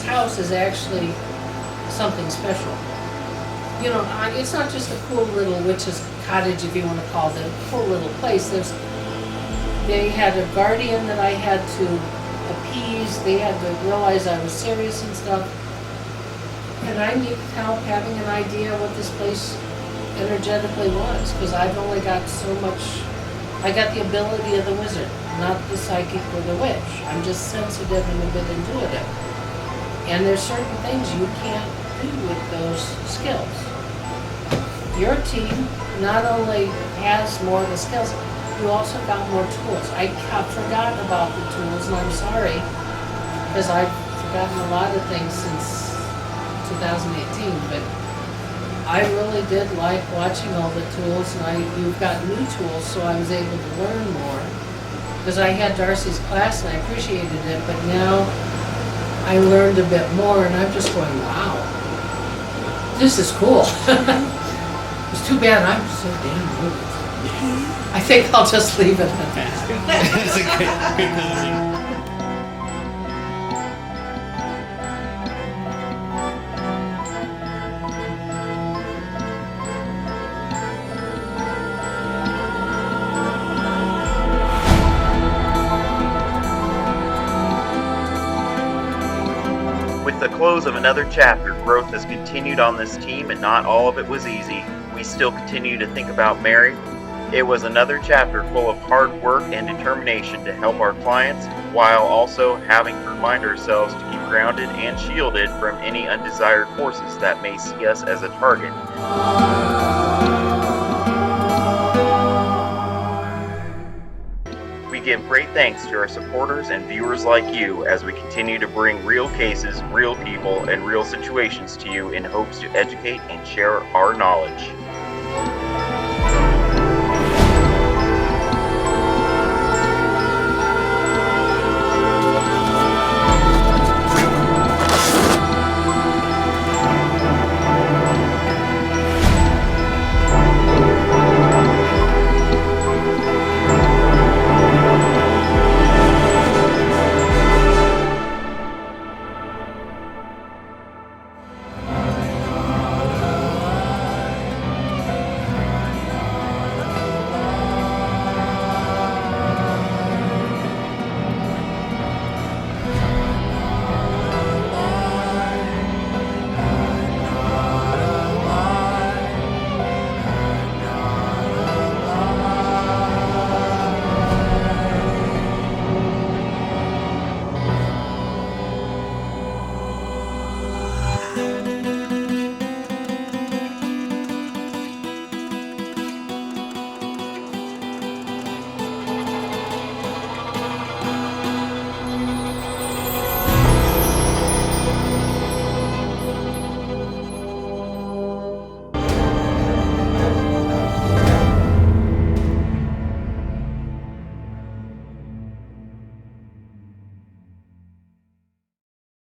house is actually something special. You know, it's not just a cool little witch's cottage, if you want to call it, a cool little place. They had a guardian that I had to appease. They had to realize I was serious and stuff. And I needed help having an idea what this place energetically was, because I've only got so much. I got the ability of the wizard, not the psychic or the witch. I'm just sensitive and a bit intuitive. And there's certain things you can't do with those skills. Your team not only has more of the skills, you also got more tools. I have forgotten about the tools, and I'm sorry, because I've forgotten a lot of things since 2018, but I really did like watching all the tools, and you've got new tools, so I was able to learn more. Because I had Darcy's class, and I appreciated it, but now I learned a bit more, and I'm just going, wow, this is cool. It's too bad I'm so damn rude. I think I'll just leave it at that. That's a good closing. With the close of another chapter, growth has continued on this team, and not all of it was easy. We still continue to think about Mary. It was another chapter full of hard work and determination to help our clients, while also having to remind ourselves to keep grounded and shielded from any undesired forces that may see us as a target. We give great thanks to our supporters and viewers like you as we continue to bring real cases, real people, and real situations to you in hopes to educate and share our knowledge.